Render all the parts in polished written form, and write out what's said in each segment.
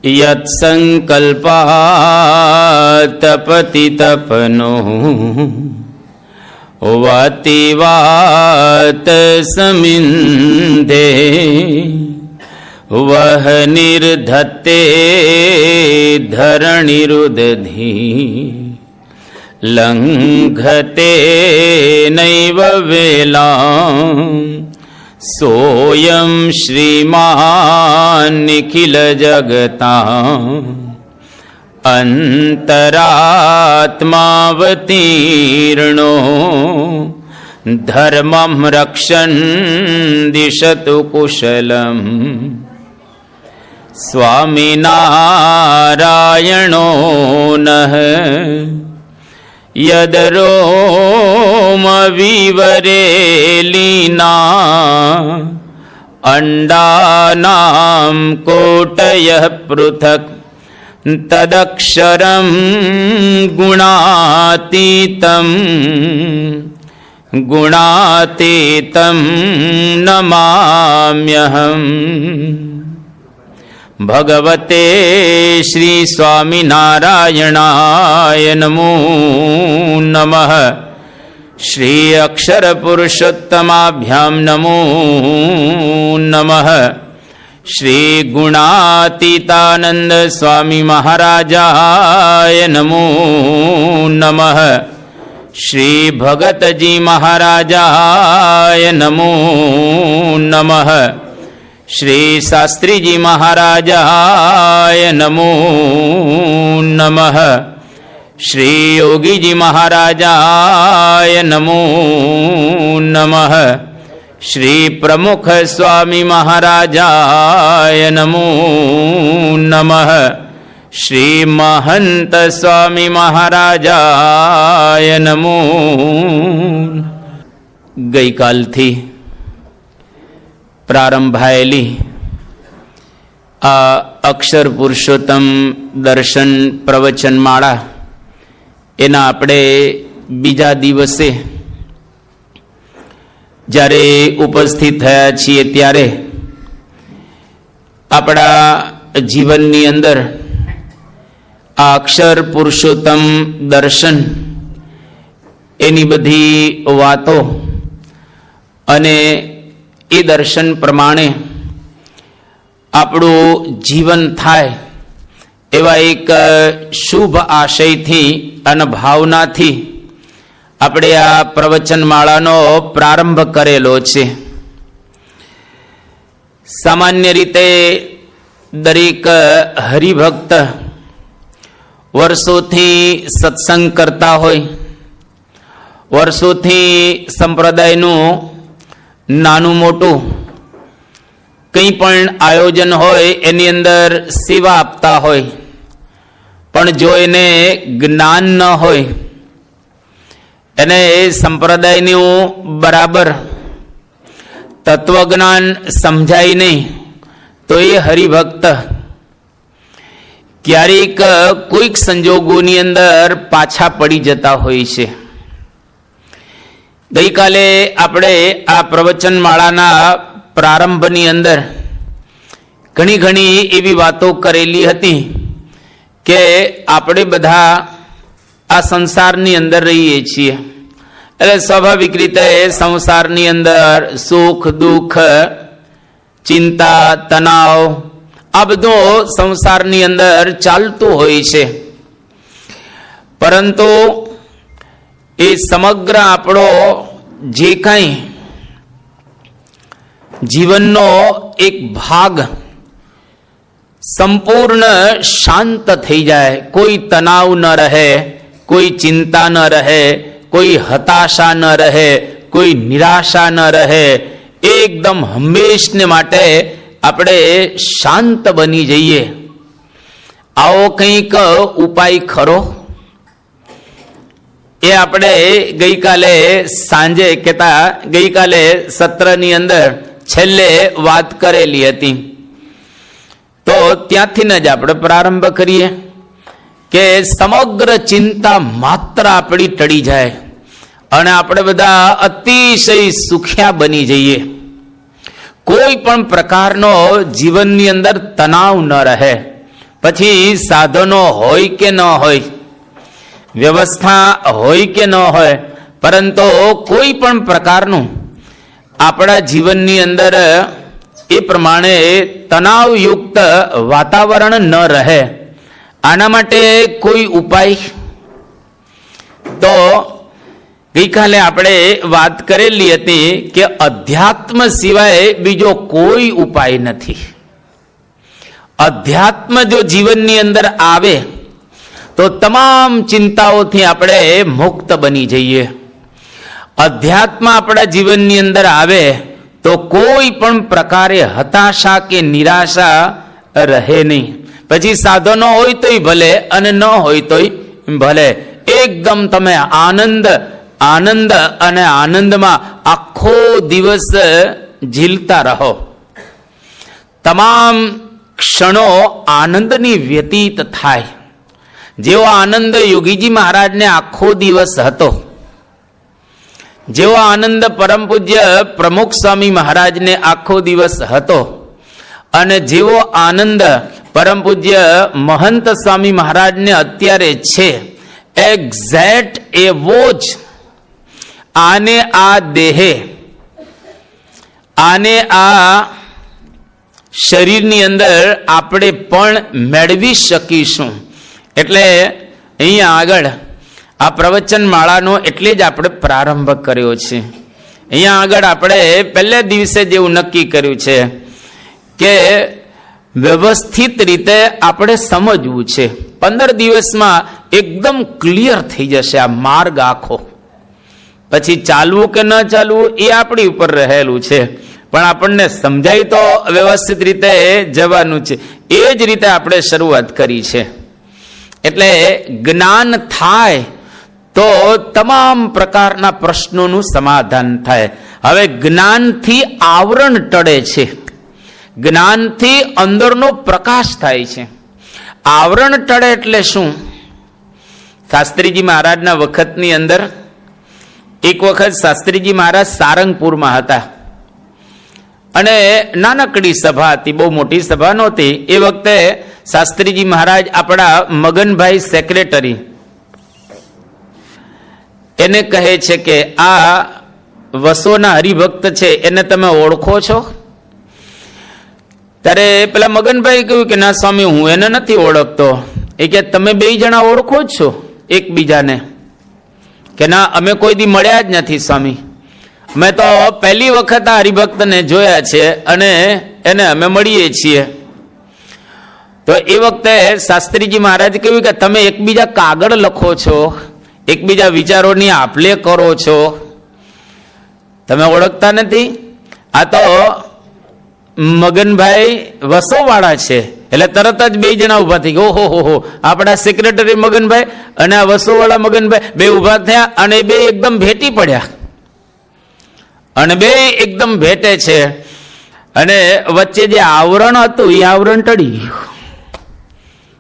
યત્સંકલ્પા તપતિ તપનો વાતિ વાત સમિંધે વહ નિર્ધત્તે ધરણીરુદધી લંઘતે નૈવ વેલાં સોયં શ્રીમાન નિખિલ જગતા અંતરાત્માવતીર્ણો ધર્મં રક્ષન દિશતુ કુશલમ સ્વામિનારાયણો નઃ યદરોમ વિવરેલીના અંડાનામ કોટયઃ પૃથક તદક્ષરં ગુણાતીતં નમામ્યહમ. ભગવતે શ્રી સ્વામિનારાયણાય નમો નમઃ. શ્રી અક્ષર પુરુષોત્તમાભ્યામ નમો નમઃ. શ્રી ગુણાતીતાનંદ સ્વામી મહારાજાય નમો નમઃ. શ્રી ભગતજી મહારાજાય નમો નમઃ. શ્રી શાસ્ત્રીજી મહારાજાય નમો નમઃ. શ્રી યોગીજી મહારાજાય નમો નમઃ. શ્રી પ્રમુખ સ્વામી મહારાજાય નમો નમઃ. શ્રી મહંત સ્વામી મહારાજાય નમો. ગઈકાલથી પ્રારંભાયેલી આ અક્ષર પુરુષોત્તમ દર્શન પ્રવચનમાળા એના આપણે બીજા દિવસે જ્યારે ઉપસ્થિત થયા છીએ ત્યારે આપણા જીવનની અંદર આ અક્ષર પુરુષોત્તમ દર્શન એની બધી વાતો અને એ દર્શન પ્રમાણે આપણું જીવન થાય એવા એક શુભ આશયથી અને ભાવનાથી આપણે આ પ્રવચનમાળાનો પ્રારંભ કરેલો છે. સામાન્ય રીતે દરેક હરિભક્ત વર્ષોથી સત્સંગ કરતા હોય, વર્ષોથી સંપ્રદાયનું નાનું મોટું કંઈ પણ આયોજન હોય એની અંદર સેવા આપતા હોય, પણ જો એને જ્ઞાન ન હોય, એને સંપ્રદાયનું બરાબર તત્વજ્ઞાન સમજાય નહીં, તો એ હરિભક્ત ક્યારેક કોઈક સંજોગોની અંદર પાછા પડી જતા હોય છે. ગઈકાલે આપણે આ પ્રવચનમાળાના પ્રારંભની અંદર ઘણી એવી વાતો કરેલી હતી કે આપણે બધા આ સંસારની અંદર રહીએ છીએ, એટલે સ્વાભાવિક રીતે સંસારની અંદર સુખ દુઃખ ચિંતા તણાવ આ બધું સંસારની અંદર ચાલતું હોય છે. પરંતુ એ સમગ્ર આપણો જે કાંઈ જીવનનો એક ભાગ સંપૂર્ણ શાંત થઈ જાય, કોઈ તણાવ ન રહે, કોઈ ચિંતા ન રહે, કોઈ હતાશા ન રહે, કોઈ નિરાશા ન રહે, એકદમ હંમેશને માટે આપણે શાંત બની જઈએ, આવો કંઈક ઉપાય ખરો? એ આપણે ગઈકાલે સાંજે ગઈકાલે સત્રની અંદર છેલ્લે વાત કરેલી હતી. તો ત્યાંથી જ આપણે પ્રારંભ કરીએ કે સમગ્ર ચિંતા માત્ર આપણી ટળી જાય અને આપણે બધા અતિશય સુખ્યા બની જઈએ. કોઈ પણ પ્રકારનો જીવનની અંદર તણાવ ન રહે, પછી સાધનો હોય કે ન હોય, વ્યવસ્થા હોય કે ન હોય, પરંતુ કોઈ પણ પ્રકારનું આપણા જીવનની અંદર એ પ્રમાણે તણાવયુક્ત વાતાવરણ ન રહે, આના માટે કોઈ ઉપાય? તો ગઈકાલે આપણે વાત કરેલી હતી કે અધ્યાત્મ સિવાય બીજો કોઈ ઉપાય નથી. અધ્યાત્મ જો જીવનની અંદર આવે તો તમામ ચિંતાઓથી આપણે મુક્ત બની જઈએ. અધ્યાત્મ આપણા જીવનની અંદર આવે તો કોઈ પણ પ્રકારે હતાશા કે નિરાશા રહે નહીં. પછી સાધનો હોય તોય ભલે અને ન હોય તોય ભલે, એકદમ તમે આનંદ અને આનંદમાં આખો દિવસ ઝીલતા રહો. તમામ ક્ષણો આનંદની વ્યતીત થાય. જેવો આનંદ યોગીજી મહારાજને આખો દિવસ હતો, જેવો આનંદ પરમ પૂજ્ય પ્રમુખ સ્વામી મહારાજને આખો દિવસ હતો, અને જેવો આનંદ પરમ પૂજ્ય મહંત સ્વામી મહારાજને અત્યારે છે, એક્ઝેક્ટ એવો જ આને આ દેહે, આને આ શરીરની અંદર આપણે પણ મેળવી શકીશું. એટલે અહીંયા આગળ આ પ્રવચન માળાનો એટલે જ આપણે પ્રારંભ કર્યો છે. અહીંયા આગળ આપણે પહેલા દિવસે જેવું નક્કી કર્યું છે કે વ્યવસ્થિત રીતે આપણે સમજવું છે. 15 દિવસમાં એકદમ ક્લિયર થઈ જશે આ માર્ગ આખો. પછી ચાલવું કે ન ચાલવું એ આપણી ઉપર રહેલું છે, પણ આપણને સમજાય તો વ્યવસ્થિત રીતે જવાનું છે. એ જ રીતે આપણે શરૂઆત કરી છે. એટલે જ્ઞાન થાય તો તમામ પ્રકારના પ્રશ્નોનું સમાધાન થાય. હવે જ્ઞાનથી આવરણ ટળે છે, જ્ઞાનથી અંદરનો પ્રકાશ થાય છે. આવરણ ટળે એટલે શું? શાસ્ત્રીજી મહારાજના વખતની અંદર એક વખત શાસ્ત્રીજી મહારાજ સારંગપુરમાં હતા, અને નાનકડી સભા હતી, બહુ મોટી સભા નહોતી. એ વખતે શાસ્ત્રીજી મહારાજ આપણા મગનભાઈ સેક્રેટરી એને કહે છે કે આ વસોના હરિભક્ત છે, એને તમે ઓળખો છો? ત્યારે પેલા મગનભાઈ કહ્યું કે ના સ્વામી, હું એને નથી ઓળખતો. એ કે તમે બે જણા ઓળખો જ છો એકબીજાને? કે ના, અમે કોઈ દી મળ્યા જ નથી સ્વામી, અમે તો પહેલી વખત આ હરિભક્તને જોયા છે અને એને અમે મળીએ છીએ. તો એ વખતે શાસ્ત્રીજી મહારાજ કહ્યું કે તમે એકબીજા કાગળ લખો છો, એકબીજા વિચારોની આપ-લે કરો છો, તમે ઓળખતા નથી? આ તો મગનભાઈ વસોવાળા છે. એટલે તરત જ બે જણા ઉભા થઈ ગયા. ઓહો હો, આપણા સેક્રેટરી મગનભાઈ અને આ વસોવાળા મગનભાઈ બે ઉભા થયા અને બે એકદમ ભેટી પડ્યા. અને બે એકદમ ભેટે છે, અને વચ્ચે જે આવરણ હતું એ આવરણ ટળી ગયું.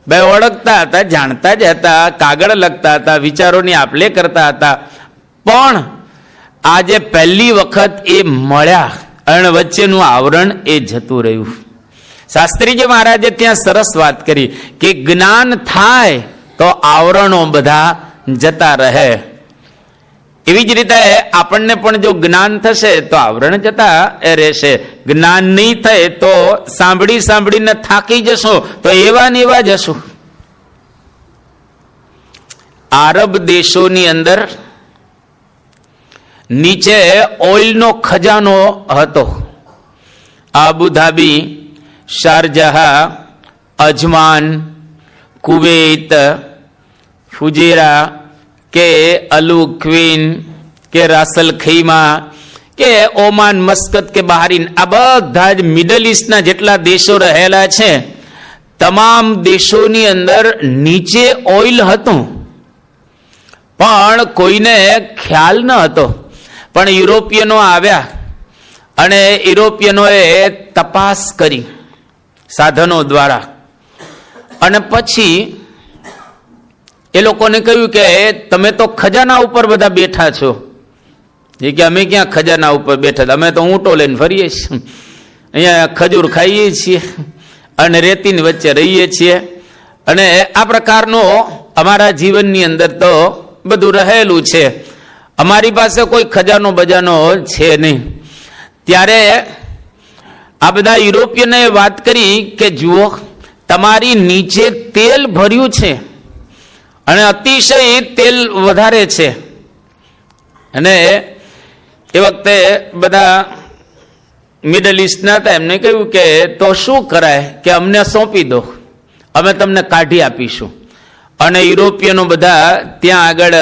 બે ઓળખતા હતા, જાણતા જ હતા, કાગળ લખતા હતા, વિચારોની આપ-લે કરતા હતા, પણ આજે પહેલી વખત એ મળ્યા અને વચ્ચેનું આવરણ એ જતું રહ્યું. શાસ્ત્રીજી મહારાજે ત્યાં સરસ વાત કરી કે જ્ઞાન થાય તો આવરણો બધા જતા રહે. એવી જ રીતે આપણને પણ જો જ્ઞાન થશે તો આવરણ જતા રહેશે. જ્ઞાન નહીં થાય તો સાંભળીને થાકી જશો તો એવા ને એવા જશું. આરબ દેશોની અંદર નીચે ઓઇલનો ખજાનો હતો. આબુધાબી, શારજહા, અજમાન, કુવૈત, ફુજેરા કે અલુ ક્વીન કે રાસલ ખૈમા કે ઓમાન, મસ્કત કે બહારીન, આ બધા જ મિડલ ઇસ્ટના જેટલા દેશો રહેલા છે, તમામ દેશોની અંદર નીચે ઓઇલ હતું, પણ કોઈને ખ્યાલ ન હતો. પણ યુરોપિયનો આવ્યા અને યુરોપિયનોએ તપાસ કરી સાધનો દ્વારા, અને પછી એ લોકોને કહ્યું કે તમે તો ખજાના ઉપર બધા બેઠા છો. એ કે અમે ક્યાં ખજાના ઉપર બેઠા, અમે તો ઊંટો લઈને ફરીએ છીએ, અહીંયા ખજૂર ખાઈએ છીએ અને રેતીની વચ્ચે રહીએ છીએ, અને આ પ્રકારનું અમારા જીવનની અંદર તો બધું રહેલું છે. અમારી પાસે કોઈ ખજાનો બજાનો છે નહીં. ત્યારે આ બધા યુરોપિયને વાત કરી કે જુઓ, તમારી નીચે તેલ ભર્યું છે અને અતિશય તેલ વધારે છે. અને એ વખતે બધા મિડલ ઇસ્ટના હતા, એમને કહ્યું કે તો શું કરાય કે અમને સોંપી દો, અમે તમને કાઢી આપીશું. અને યુરોપિયનો બધા ત્યાં આગળ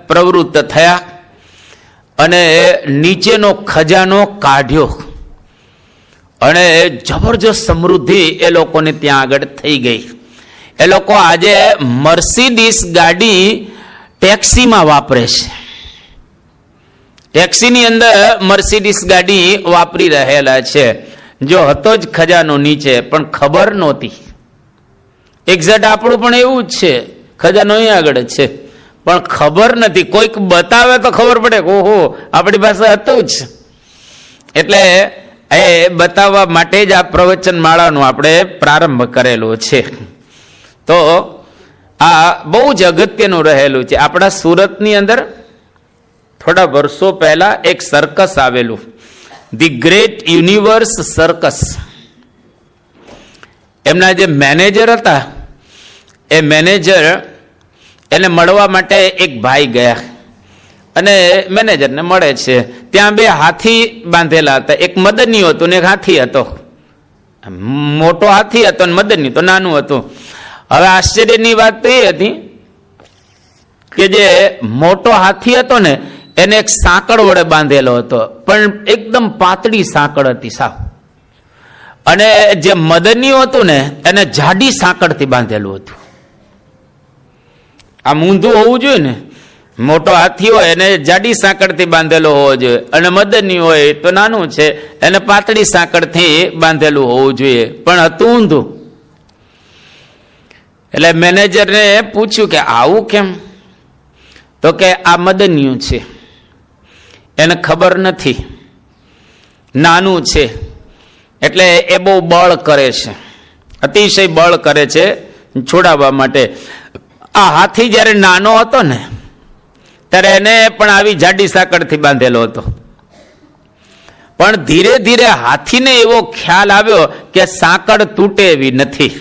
પ્રવૃત્ત થયા અને નીચેનો ખજાનો કાઢ્યો અને જબરજસ્ત સમૃદ્ધિ એ લોકોને ત્યાં આગળ થઈ ગઈ. એ લોકો આજે મર્સિડીઝ ગાડી ટેક્સીમાં વાપરે છે. ટેક્સીની અંદર મર્સિડીઝ ગાડી વાપરી રહેલા છે. જો હતો જ ખજાનો નીચે, પણ ખબર નહોતી. એક્ઝેક્ટ આપણું પણ એવું જ છે, ખજાનો અહીં આગળ જ છે, પણ ખબર નથી. કોઈક બતાવે તો ખબર પડે કે ઓહો આપણી પાસે હતું જ. એટલે એ બતાવવા માટે જ આ પ્રવચન માળાનો આપણે પ્રારંભ કરેલો છે. તો આ બહુ જ અગત્યનું રહેલું છે. આપણા સુરતની અંદર થોડા વર્ષો પહેલા એક સર્કસ આવેલું, ધી ગ્રેટ યુનિવર્સ સર્કસ. એમના જે મેનેજર હતા, એ મેનેજર એને મળવા માટે એક ભાઈ ગયા અને મેનેજરને મળે છે. ત્યાં બે હાથી બાંધેલા હતા, એક મદની હતું ને એક હાથી હતો. મોટો હાથી હતો ને મદની તો નાનું હતું. હવે આશ્ચર્યની વાત તો એ હતી કે જે મોટો હાથી હતો ને એને એક સાંકળ વડે બાંધેલો હતો, પણ એકદમ પાતળી સાંકળ હતી સાવ. અને જે મદની હતું ને એને જાડી સાંકળથી બાંધેલું હતું. આ ઊંધું હોવું જોઈએ ને, મોટો હાથી હોય એને જાડી સાંકળથી બાંધેલો હોવો જોઈએ, અને મદની હોય તો નાનું છે એને પાતળી સાંકળથી બાંધેલું હોવું જોઈએ, પણ હતું ઊંધું. એટલે મેનેજરને પૂછ્યું કે આવું કેમ? તો કે આ મદનિયું છે, એને ખબર નથી, નાનું છે, એટલે એ બહુ બળ કરે છે, અતિશય બળ કરે છે છોડાવવા માટે. આ હાથી જ્યારે નાનો હતો ને ત્યારે એને પણ આવી જાડી સાંકળથી બાંધેલો હતો. પણ ધીરે ધીરે હાથીને એવો ખ્યાલ આવ્યો કે સાંકળ તૂટે એવી નથી.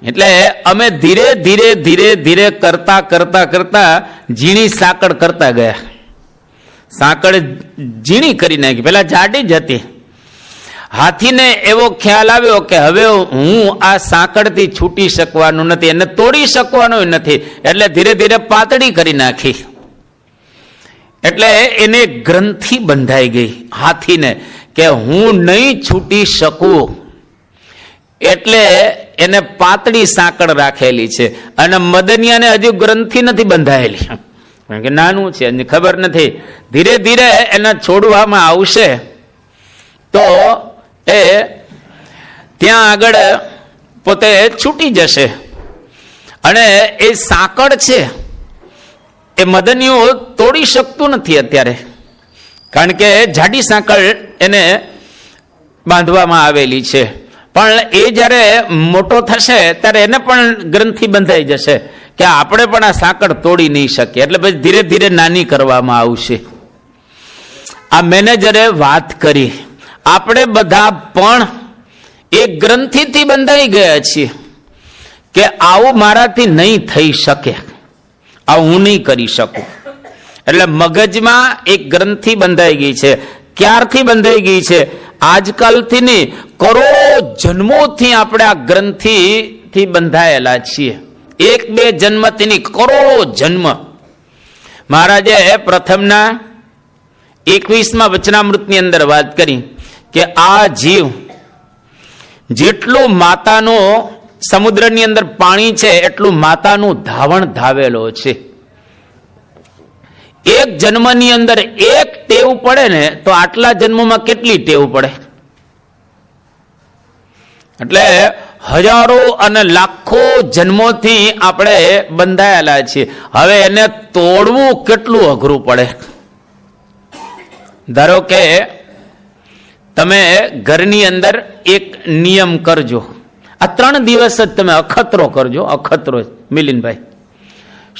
એટલે અમે ધીરે ધીરે ધીરે ધીરે કરતા કરતા કરતા ઝીણી સાંકળ કરતા ગયા. સાંકળ ઝીણી કરી નાખી, પેલા જાડી જ હતી. હાથીને એવો ખ્યાલ આવ્યો કે હવે હું આ સાંકળથી છૂટી શકવાનું નથી, એને તોડી શકવાનું નથી, એટલે ધીરે ધીરે પાતળી કરી નાખી. એટલે એને ગ્રંથિ બંધાઈ ગઈ હાથીને કે હું નહીં છૂટી શકું, એટલે એને પાતળી સાંકળ રાખેલી છે. અને મદનિયાને હજુ ગ્રંથિ નથી બંધાયેલી, કારણ કે નાનું છે, એની ખબર નથી. ધીરે ધીરે એને છોડવામાં આવશે તો એ ત્યાં આગળ પોતે છૂટી જશે. અને એ સાંકળ છે એ મદનિયું તોડી શકતું નથી અત્યારે, કારણ કે જાડી સાંકળ એને બાંધવામાં આવેલી છે. પણ એ જ્યારે મોટો થશે ત્યારે એને પણ ગ્રંથિ બંધાઈ જશે કે આપણે પણ આ સાંકળ તોડી નહીં શકીએ, એટલે પછી ધીરે ધીરે નાની કરવામાં આવશે. આ મેનેજરે વાત કરી, આપણે બધા પણ એક ગ્રંથિથી બંધાઈ ગયા છીએ કે આવું મારાથી નહીં થઈ શકે, આવું હું નહીં કરી શકું. એટલે મગજમાં એક ગ્રંથિ બંધાઈ ગઈ છે. ક્યારથી બંધાઈ ગઈ છે? આજકાલથી નહીં, કરોડો જન્મોથી આપણે આ ગ્રંથિથી બંધાયેલા છીએ. એક બે જન્મથી નહીં, કરોડો જન્મ. મહારાજે પ્રથમના 21મા વચનામૃતની અંદર વાત કરી કે આ જીવ જેટલું માતાનું સમુદ્રની અંદર પાણી છે એટલું માતાનું ધાવણ ધાવેલો છે. એક જન્મની અંદર એક ટેવ પડે ને તો આટલા જન્મમાં કેટલી ટેવ પડે? એટલે હજારો અને લાખો જન્મોથી આપણે બંધાયેલા છીએ. હવે એને તોડવું કેટલું અઘરું પડે. ધારો કે તમે ઘરની અંદર એક નિયમ કરજો, આ 3 દિવસ જ તમે અખતરો કરજો. અખતરો મિલિનભાઈ,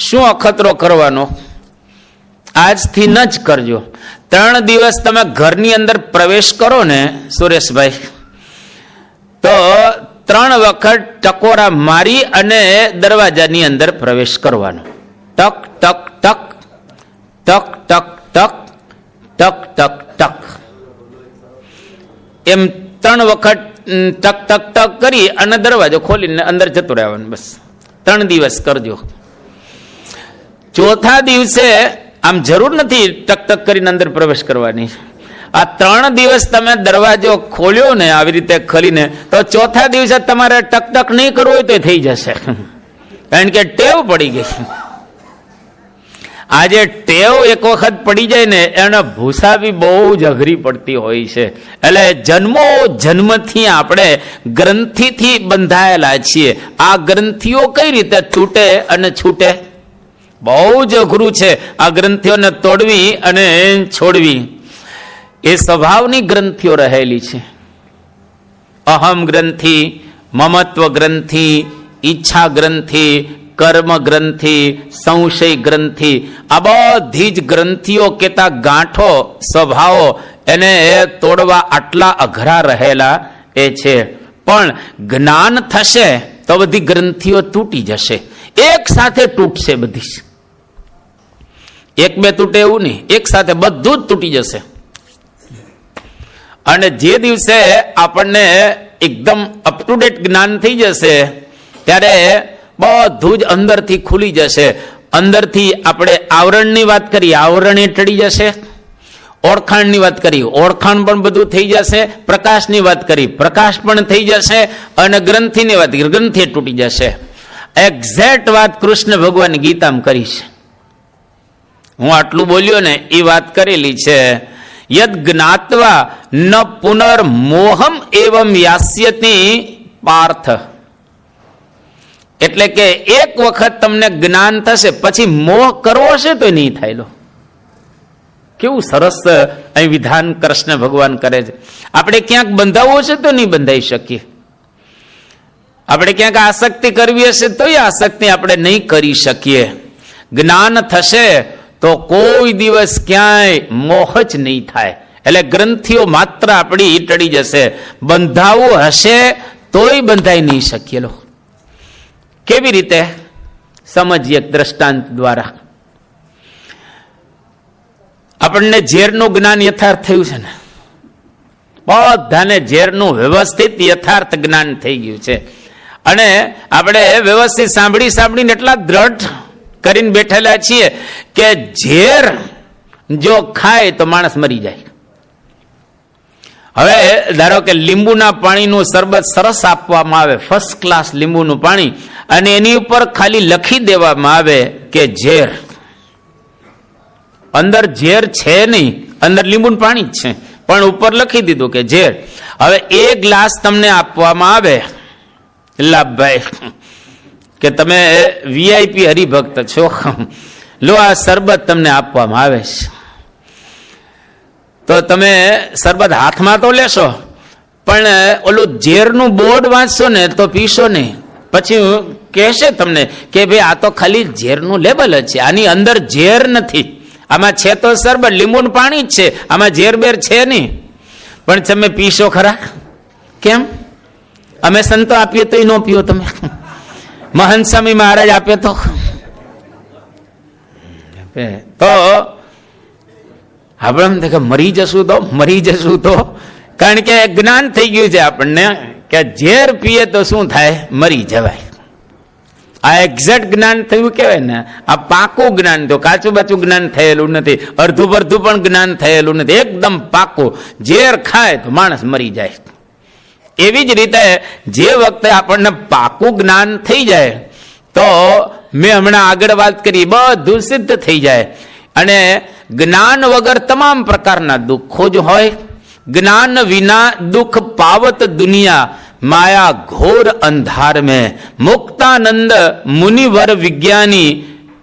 શું અખતરો કરવાનો? આજથી ન જ કરજો. 3 દિવસ તમે ઘરની અંદર પ્રવેશ કરો ને સુરેશભાઈ, તો 3 વખત ટકોરા મારી અને દરવાજાની અંદર પ્રવેશ કરવાનો. ટક ટક ટક ટક ટક ટક ટક ટક ટક એમ 3 વખત ટક ટક ટક કરી અને દરવાજો ખોલીને અંદર જતું રહેવાનું. બસ 3 દિવસ કરજો. ચોથા દિવસે આમ જરૂર નથી ટક ટક કરીને અંદર પ્રવેશ કરવાની. આ 3 દિવસ તમે દરવાજો ખોલ્યો ને આવી રીતે ખોલીને, તો ચોથા દિવસે તમારે ટક ટક નહીં કરવું હોય તો થઈ જશે, કારણ કે ટેવ પડી ગઈ. આજે ટેવ એક વખત પડી જાય ને એને ભૂસાવી બહુ જ અઘરી પડતી હોય છે. એટલે જન્મથી આપણે ગ્રંથિથી બંધાયેલા છીએ. આ ગ્રંથિઓ કઈ રીતે તૂટે અને છૂટે? બહુ જ અઘરું છે આ ગ્રંથિઓને તોડવી અને છોડવી. એ સ્વભાવની ગ્રંથિઓ રહેલી છે. અહમ ગ્રંથિ, મમત્વ ગ્રંથિ, ઈચ્છા ગ્રંથિ, કર્મ ગ્રંથિ, સંશય ગ્રંથિ, આ બધી જ ગ્રંથિઓ કેતા ગાંઠો સ્વભાવો એને તોડવા આટલા અઘરા રહેલા એ છે. પણ જ્ઞાન થશે તો બધી ગ્રંથિઓ તૂટી જશે. એક સાથે તૂટશે બધી, 1-2 તૂટે એવું નહીં, એક સાથે બધું જ તૂટી જશે. અને જે દિવસે આપણને એકદમ અપ ટુ ડેટ જ્ઞાન થઈ જશે ત્યારે બધું જ અંદરથી ખુલી જશે. અંદરથી આપણે આવરણની વાત કરી, આવરણ એ ટળી જશે. ઓળખાણની વાત કરી, ઓળખાણ પણ બધું થઈ જશે. પ્રકાશની વાત કરી, પ્રકાશ પણ થઈ જશે. અને ગ્રંથિની વાત કરી, ગ્રંથિ તૂટી જશે. એક્ઝેક્ટ વાત કૃષ્ણ ભગવાન ગીતામાં કરી છે. હું આટલું બોલ્યો ને એ વાત કરેલી છે. યદ જ્ઞાત્વા ન પુનર્મોહમ એવમ યાસ્યતિ પાર્થ. એટલે કે એક વખત તમને જ્ઞાન થશે પછી મોહ કરવો હશે તો નહીં થાય. લો કેવું સરસ અહીં વિધાન કૃષ્ણ ભગવાન કરે છે. આપણે ક્યાંક બંધાવવું હશે તો નહીં બંધાઈ શકીએ. આપણે ક્યાંક આસક્તિ કરવી હશે તો એ આસક્તિ આપણે નહીં કરી શકીએ. જ્ઞાન થશે તો કોઈ દિવસ ક્યાંય મોહ જ નહીં થાય. એટલે ગ્રંથિઓ માત્ર આપણી ટળી જશે. બંધાવવું હશે તોય બંધાઈ નહીં શકીએ. લો કેવી રીતે સમજીએ? દ્રષ્ટાંત દ્વારા. આપણને ઝેરનું જ્ઞાન યથાર્થ થયું છે ને, બધાને ઝેરનું વ્યવસ્થિત યથાર્થ જ્ઞાન થઈ ગયું છે. અને આપણે વ્યવસ્થિત સાંભળીને એટલા દ્રઢ કરીને બેઠેલા છીએ કે ઝેર જો ખાય તો માણસ મરી જાય. હવે ધારો કે લીંબુના પાણીનું શરબત સરસ આપવામાં આવે, ફર્સ્ટ ક્લાસ લીંબુનું પાણી, અને એની ઉપર ખાલી લખી દેવામાં આવે કે ઝેર. અંદર ઝેર છે નહીં, અંદર લીંબુનું પાણી જ છે, પણ ઉપર લખી દીધું કે ઝેર. હવે એ ગ્લાસ તમને આપવામાં આવે, લાભભાઈ કે તમે વીઆઈપી હરિભક્ત છો, લો આ શરબત તમને આપવામાં આવે છે, તો તમે શરબત હાથમાં તો લેશો, પણ ઓલું ઝેરનું બોર્ડ વાંચશો ને તો પીશો નહીં. પછી કહેશે તમને કે ભાઈ આ તો ખાલી ઝેરનું લેબલ જ છે, આની અંદર ઝેર નથી, આમાં છે તો શરબત લીંબુનું પાણી જ છે, આમાં ઝેર બેર છે નહીં. પણ તમે પીશો ખરા? કેમ? અમે સંતો આપીએ તો ન પીઓ તમે? મહંત સ્વામી મહારાજ આપે તો આપણે એમ મરી જશું તો કારણ કે જ્ઞાન થઈ ગયું છે આપણને કે ઝેર પીએ તો શું થાય? મરી જવાય. આ એક્ઝેક્ટ જ્ઞાન થયું કહેવાય ને. આ પાકું જ્ઞાન થયું, કાચું બાચું જ્ઞાન થયેલું નથી, અડધું પડધું પણ જ્ઞાન થયેલું નથી, એકદમ પાકું. ઝેર ખાય તો માણસ મરી જાય. એવી જ રીતે જે વખતે આપણને પાકું જ્ઞાન થઈ જાય તો મેં હમણાં આગળ વાત કરી, બધું સિદ્ધ થઈ જાય. અને જ્ઞાન વગર તમામ પ્રકારના દુઃખો જ હોય. જ્ઞાન વિના દુઃખ પાવત દુનિયા, માયા ઘોર અંધાર में मुक्तानंद मुनिवर विज्ञानी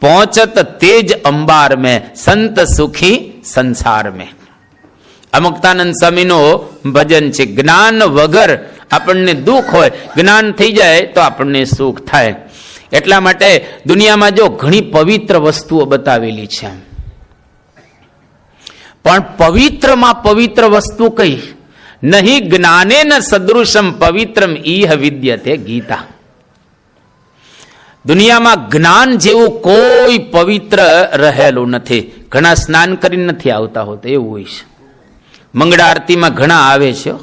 पहुंचत तेज अंबार में संत सुखी संसार में. આ મુક્તાનંદ સ્વામીનું ભજન છે. જ્ઞાન વગર આપણને દુઃખ હોય, જ્ઞાન થઈ જાય તો આપણને સુખ થાય. એટલા માટે દુનિયામાં જો ઘણી પવિત્ર વસ્તુઓ બતાવેલી છે, પણ પવિત્રમાં પવિત્ર વસ્તુ કઈ? નહીં જ્ઞાનેન સદૃશમ પવિત્રમ ઈહ વિદ્યતે ગીતા. દુનિયામાં જ્ઞાન જેવું કોઈ પવિત્ર રહેલું નથી. ઘણા સ્નાન કરીને નથી આવતા હોતા, એવું હોય છે. મંગળા આરતીમાં ઘણા આવે છે,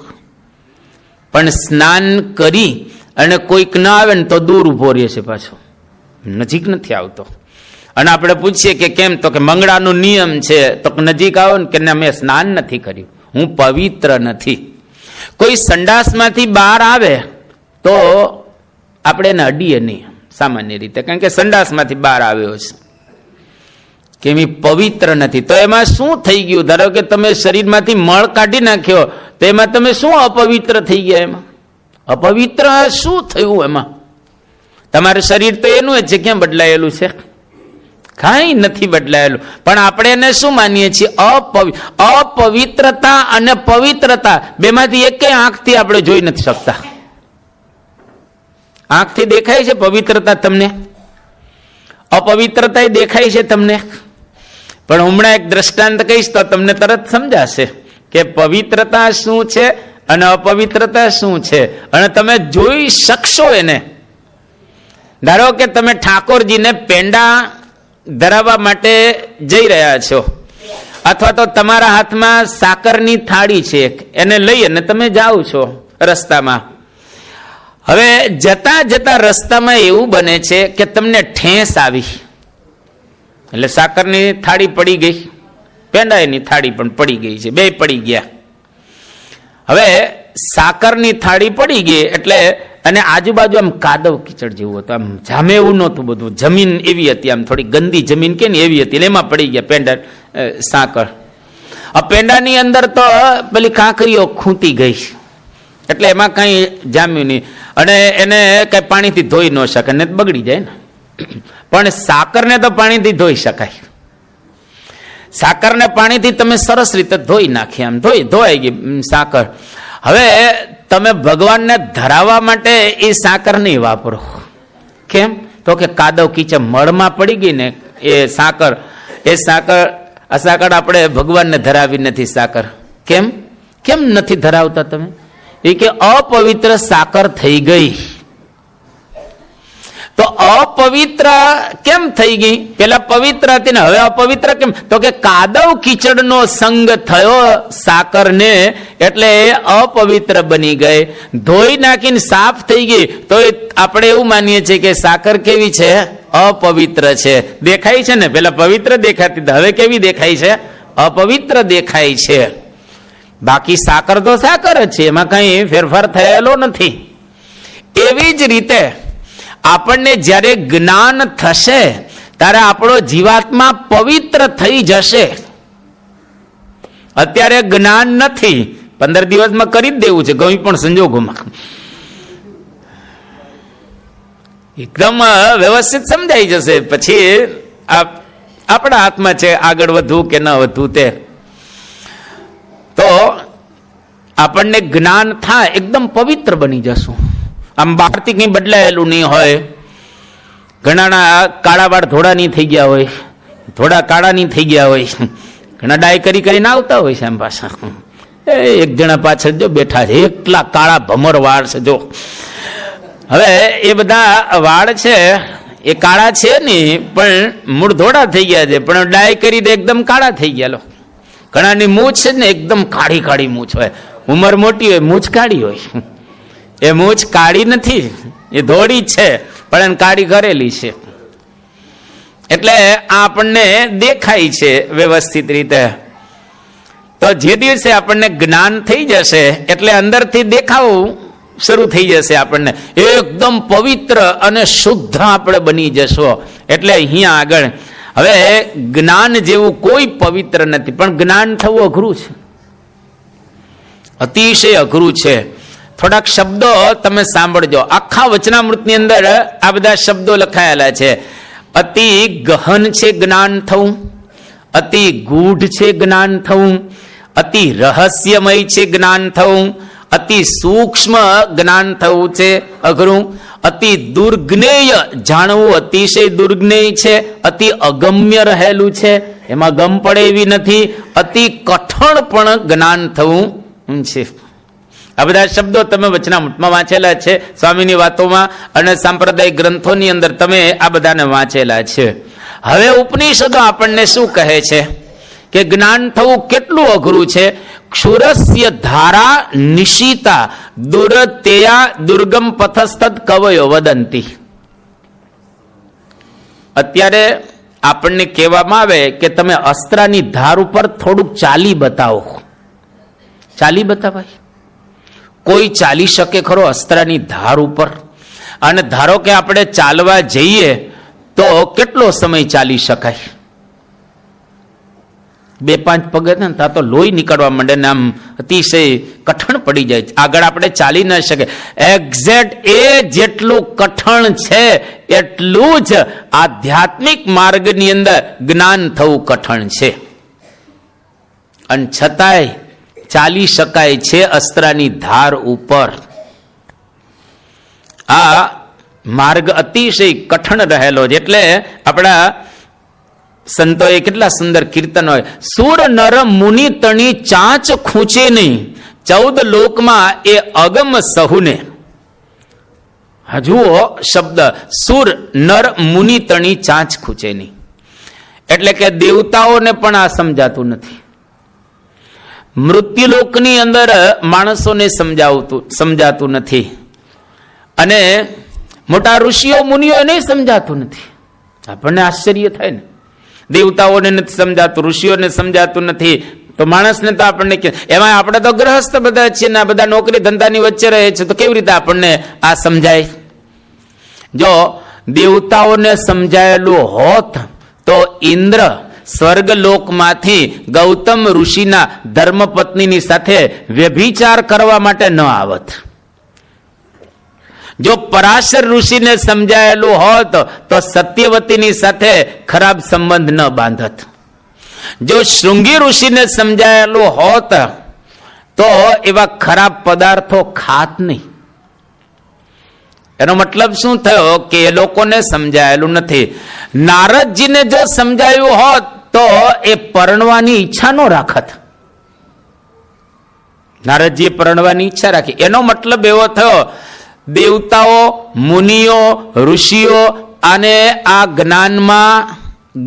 પણ સ્નાન કરી અને કોઈક ના આવે ને તો દૂર ઉભો રહે છે, પાછો નજીક નથી આવતો. અને આપણે પૂછીએ કે કેમ, તો કે મંગળાનો નિયમ છે. તો નજીક આવો ને કે મેં સ્નાન નથી કર્યું, હું પવિત્ર નથી. કોઈ સંડાસમાંથી બહાર આવે તો આપણે એને અડીએ નહીં સામાન્ય રીતે, કારણ કે સંડાસમાંથી બહાર આવ્યો છે, કે એ પવિત્ર નથી. તો એમાં શું થઈ ગયું? ધારો કે તમે શરીરમાંથી મળ કાઢી નાખ્યો, તો એમાં તમે શું અપવિત્ર થઈ ગયા? એમાં અપવિત્ર શું થયું? એમાં તમારું શરીર તો એનું જ છે, ક્યાં બદલાયેલું છે? કાંઈ નથી બદલાયેલું. પણ આપણે એને શું માનીએ છીએ? અપવિત્રતા અને પવિત્રતા બેમાંથી એક આંખથી આપણે જોઈ નથી શકતા. આંખથી દેખાય છે પવિત્રતા તમને, અપવિત્રતા દેખાય છે તમને. પણ હમણાં એક દ્રષ્ટાંત કહીશ તો તમને તરત સમજાશે કે પવિત્રતા શું છે અને અપવિત્રતા શું છે, અને તમે જોઈ શકશો એને. ધારો કે તમે ઠાકોરજીને પેંડા ધરાવવા માટે જઈ રહ્યા છો, અથવા તો તમારા હાથમાં સાકરની થાળી છે, એને લઈ અને તમે જાઓ છો રસ્તામાં. હવે જતા જતા રસ્તામાં એવું બને છે કે તમને ઠેસ આવી, એટલે સાકરની થાળી પડી ગઈ, પેંડાની થાળી પણ પડી ગઈ છે, બે પડી ગયા. હવે સાકરની થાળી પડી ગઈ એટલે, અને આજુબાજુ આમ કાદવ કીચડ જેવું હતું, આમ જામે એવું નહોતું બધું, જમીન એવી હતી, આમ થોડી ગંદી જમીન કે ને એવી હતી, એમાં પડી ગયા પેંડા સાકર. આ પેંડાની અંદર તો પેલી કાંકરીઓ ખૂંટી ગઈ, એટલે એમાં કઈ જામ્યું નહીં, અને એને કઈ પાણીથી ધોઈ ન શકે ને બગડી જાય ને. પણ સાકરને તો પાણીથી ધોઈ શકાય. સાકરને પાણીથી તમે સરસ રીતે ધોઈ નાખી, આમ ધોવાઈ ગઈ સાકર. હવે તમે ભગવાનને ધરાવવા માટે એ સાકર નહીં વાપરો. કેમ? તો કે કાદવ કીચડ મળમાં પડી ગઈ ને એ સાકર આપણે ભગવાનને ધરાવી નથી સાકર. કેમ કેમ નથી ધરાવતા તમે? એ કે અપવિત્ર સાકર થઈ ગઈ. તો અપવિત્ર કેમ થઈ ગઈ? પેલા પવિત્ર હતી ને હવે અપવિત્ર કેમ? તો કે કાદવ કીચડનો સંગ થયો સાકરને, એટલે અપવિત્ર બની ગઈ. ધોઈ નાખીને સાફ થઈ ગઈ તો આપણે એવું માનીએ છીએ કે સાકર કેવી છે? અપવિત્ર છે. દેખાય છે ને, પેલા પવિત્ર દેખાતી, હવે કેવી દેખાય છે? અપવિત્ર દેખાય છે. બાકી સાકર તો સાકર જ છે, એમાં કઈ ફેરફાર થયેલો નથી. એવી જ રીતે આપણને જ્યારે જ્ઞાન થશે ત્યારે આપણો જીવાત્મા પવિત્ર થઈ જશે. અત્યારે જ્ઞાન નથી, 15 દિવસમાં કરી જ દેવું છે, કોઈ પણ સંજોગોમાં એકદમ વ્યવસ્થિત સમજાઈ જશે. પછી આપણા હાથમાં છે આગળ વધવું કે ન વધવું તે. તો આપણને જ્ઞાન થાય એકદમ પવિત્ર બની જશું. આમ બહારથી કઈ બદલાયેલું નહીં હોય. ઘણા કાળા વાળ ધોળા નહીં થઈ ગયા હોય, થોડા કાળા નહીં થઈ ગયા હોય, ઘણા ડાય કરીને આવતા હોય છે. આમ પાછા એક જણા પાછળ જો બેઠા છે, એટલા કાળા ભમર વાળ છે જો. હવે એ બધા વાળ છે એ કાળા છે નહીં, પણ મૂળ ધોળા થઈ ગયા છે, પણ ડાય કરીને એકદમ કાળા થઈ ગયા. ઘણાની મૂછ છે ને એકદમ કાળી કાળી મૂછ હોય, ઉંમર મોટી હોય મૂછ કાળી હોય. એ મૂછ કાળી નથી, એ ધોળી છે, પણ એને કાળી કરેલી છે. એટલે આ આપણને દેખાય છે વ્યવસ્થિત રીતે. તો જે દિવસે આપણને જ્ઞાન થઈ જશે એટલે અંદરથી દેખાવું શરૂ થઈ જશે. આપણને એકદમ પવિત્ર અને શુદ્ધ આપણે બની જશો. એટલે અહીંયા આગળ હવે જ્ઞાન જેવું કોઈ પવિત્ર નથી, પણ જ્ઞાન થવું અઘરું છે, અતિશય અઘરું છે. થોડાક શબ્દો તમે સાંભળજો. આખા વચનામૃતની અંદર આ બધા શબ્દો લખાયેલા છે. અતિ ગહન છે જ્ઞાન થવું, અતિ ગૂઢ છે જ્ઞાન થવું, અતિ રહસ્યમય છે જ્ઞાન થવું, અતિ સૂક્ષ્મ જ્ઞાન થવું છે અઘરું, અતિ દુર્જ્ઞેય જાણવું અતિશય દુર્જ્ઞેય છે, અતિ અગમ્ય રહેલું છે, એમાં ગમ પડે એવી નથી, અતિ કઠણ પણ જ્ઞાન થવું છે. આ બધા શબ્દો તમે વચનામૃતમાં વાંચેલા છે, સ્વામીની વાતોમાં અને સાંપ્રદાયિક ગ્રંથોની અંદર તમે આ બધાને વાંચેલા છે. હવે ઉપનિષદો આપણને શું કહે છે કે જ્ઞાન થવું કેટલું અઘરું છે. ક્ષુરસ્ય ધારા નિશિતા દુરતેયા દુર્ગમ પથસ્થદ કવયો વદંતી. અત્યારે આપણને કહેવામાં આવે કે તમે અસ્ત્રાની ધાર ઉપર થોડુંક ચાલી બતાવો. ચાલી બતાવાય? કોઈ ચાલી શકે ખરો અસ્ત્રાની ધાર ઉપર? અને ધારો કે આપણે ચાલવા જઈએ તો કેટલો સમય ચાલી શકાય? 2-5 પગે ને ત્યાં તો લોહી નીકળવા માંડે ને આમ અતિશય કઠણ પડી જાય. આગળ આપણે ચાલી ન શકે. એક્ઝેક્ટ એ જેટલું કઠણ છે એટલું જ આધ્યાત્મિક માર્ગની અંદર જ્ઞાન થવું કઠણ છે. અને છતાંય ચાલી શકાય છે અસ્ત્રાની ધાર ઉપર. આ માર્ગ અતિશય કઠણ રહેલો છે. એટલે આપણા સંતોએ કેટલા સુંદર કીર્તન હોય. સુર નર મુનિ તણી ચાંચ ખૂંચે નહીં, 14 લોકમાં એ અગમ સહુને. હજુઓ શબ્દ સુર નર મુનિ તણી ચાંચ ખૂંચે નહીં, એટલે કે દેવતાઓને પણ આ સમજાતું નથી. મૃત્યુલોકની અંદર માણસોને સમજાતું નથી, અને મોટા ઋષિઓ મુનિઓ નહીં સમજાતું નથી. આપણને આશ્ચર્ય થાય ને, દેવતાઓને નથી સમજાતું, ઋષિઓને સમજાતું નથી, તો માણસને તો આપણને એમાં આપણે તો ગ્રહસ્થ બધા છીએ ને, બધા નોકરી ધંધાની વચ્ચે રહે છે, તો કેવી રીતે આપણને આ સમજાય? જો દેવતાઓને સમજાયેલું હોત તો ઇન્દ્ર સ્વર્ગલોકમાંથી ગૌતમ ઋષિના ધર્મપત્નીની સાથે વ્યભિચાર કરવા માટે ન આવત. જો પરાશર ઋષિને સમજાયેલું હોત તો સત્યવતીની સાથે ખરાબ સંબંધ ન બાંધત. જો શૃંગી ઋષિને સમજાયેલું હોત તો એવા ખરાબ પદાર્થો ખાત નહીં. એનો મતલબ શું થયો કે એ લોકોને સમજાયેલું નથી. નારદજીને જો સમજાયું હોત તો એ પરણવાની ઈચ્છા ન રાખત. નારદજીએ પરણવાની ઈચ્છા રાખી. એનો મતલબ એવો થયો દેવતાઓ, મુનિઓ, ઋષિઓ અને આ જ્ઞાનમાં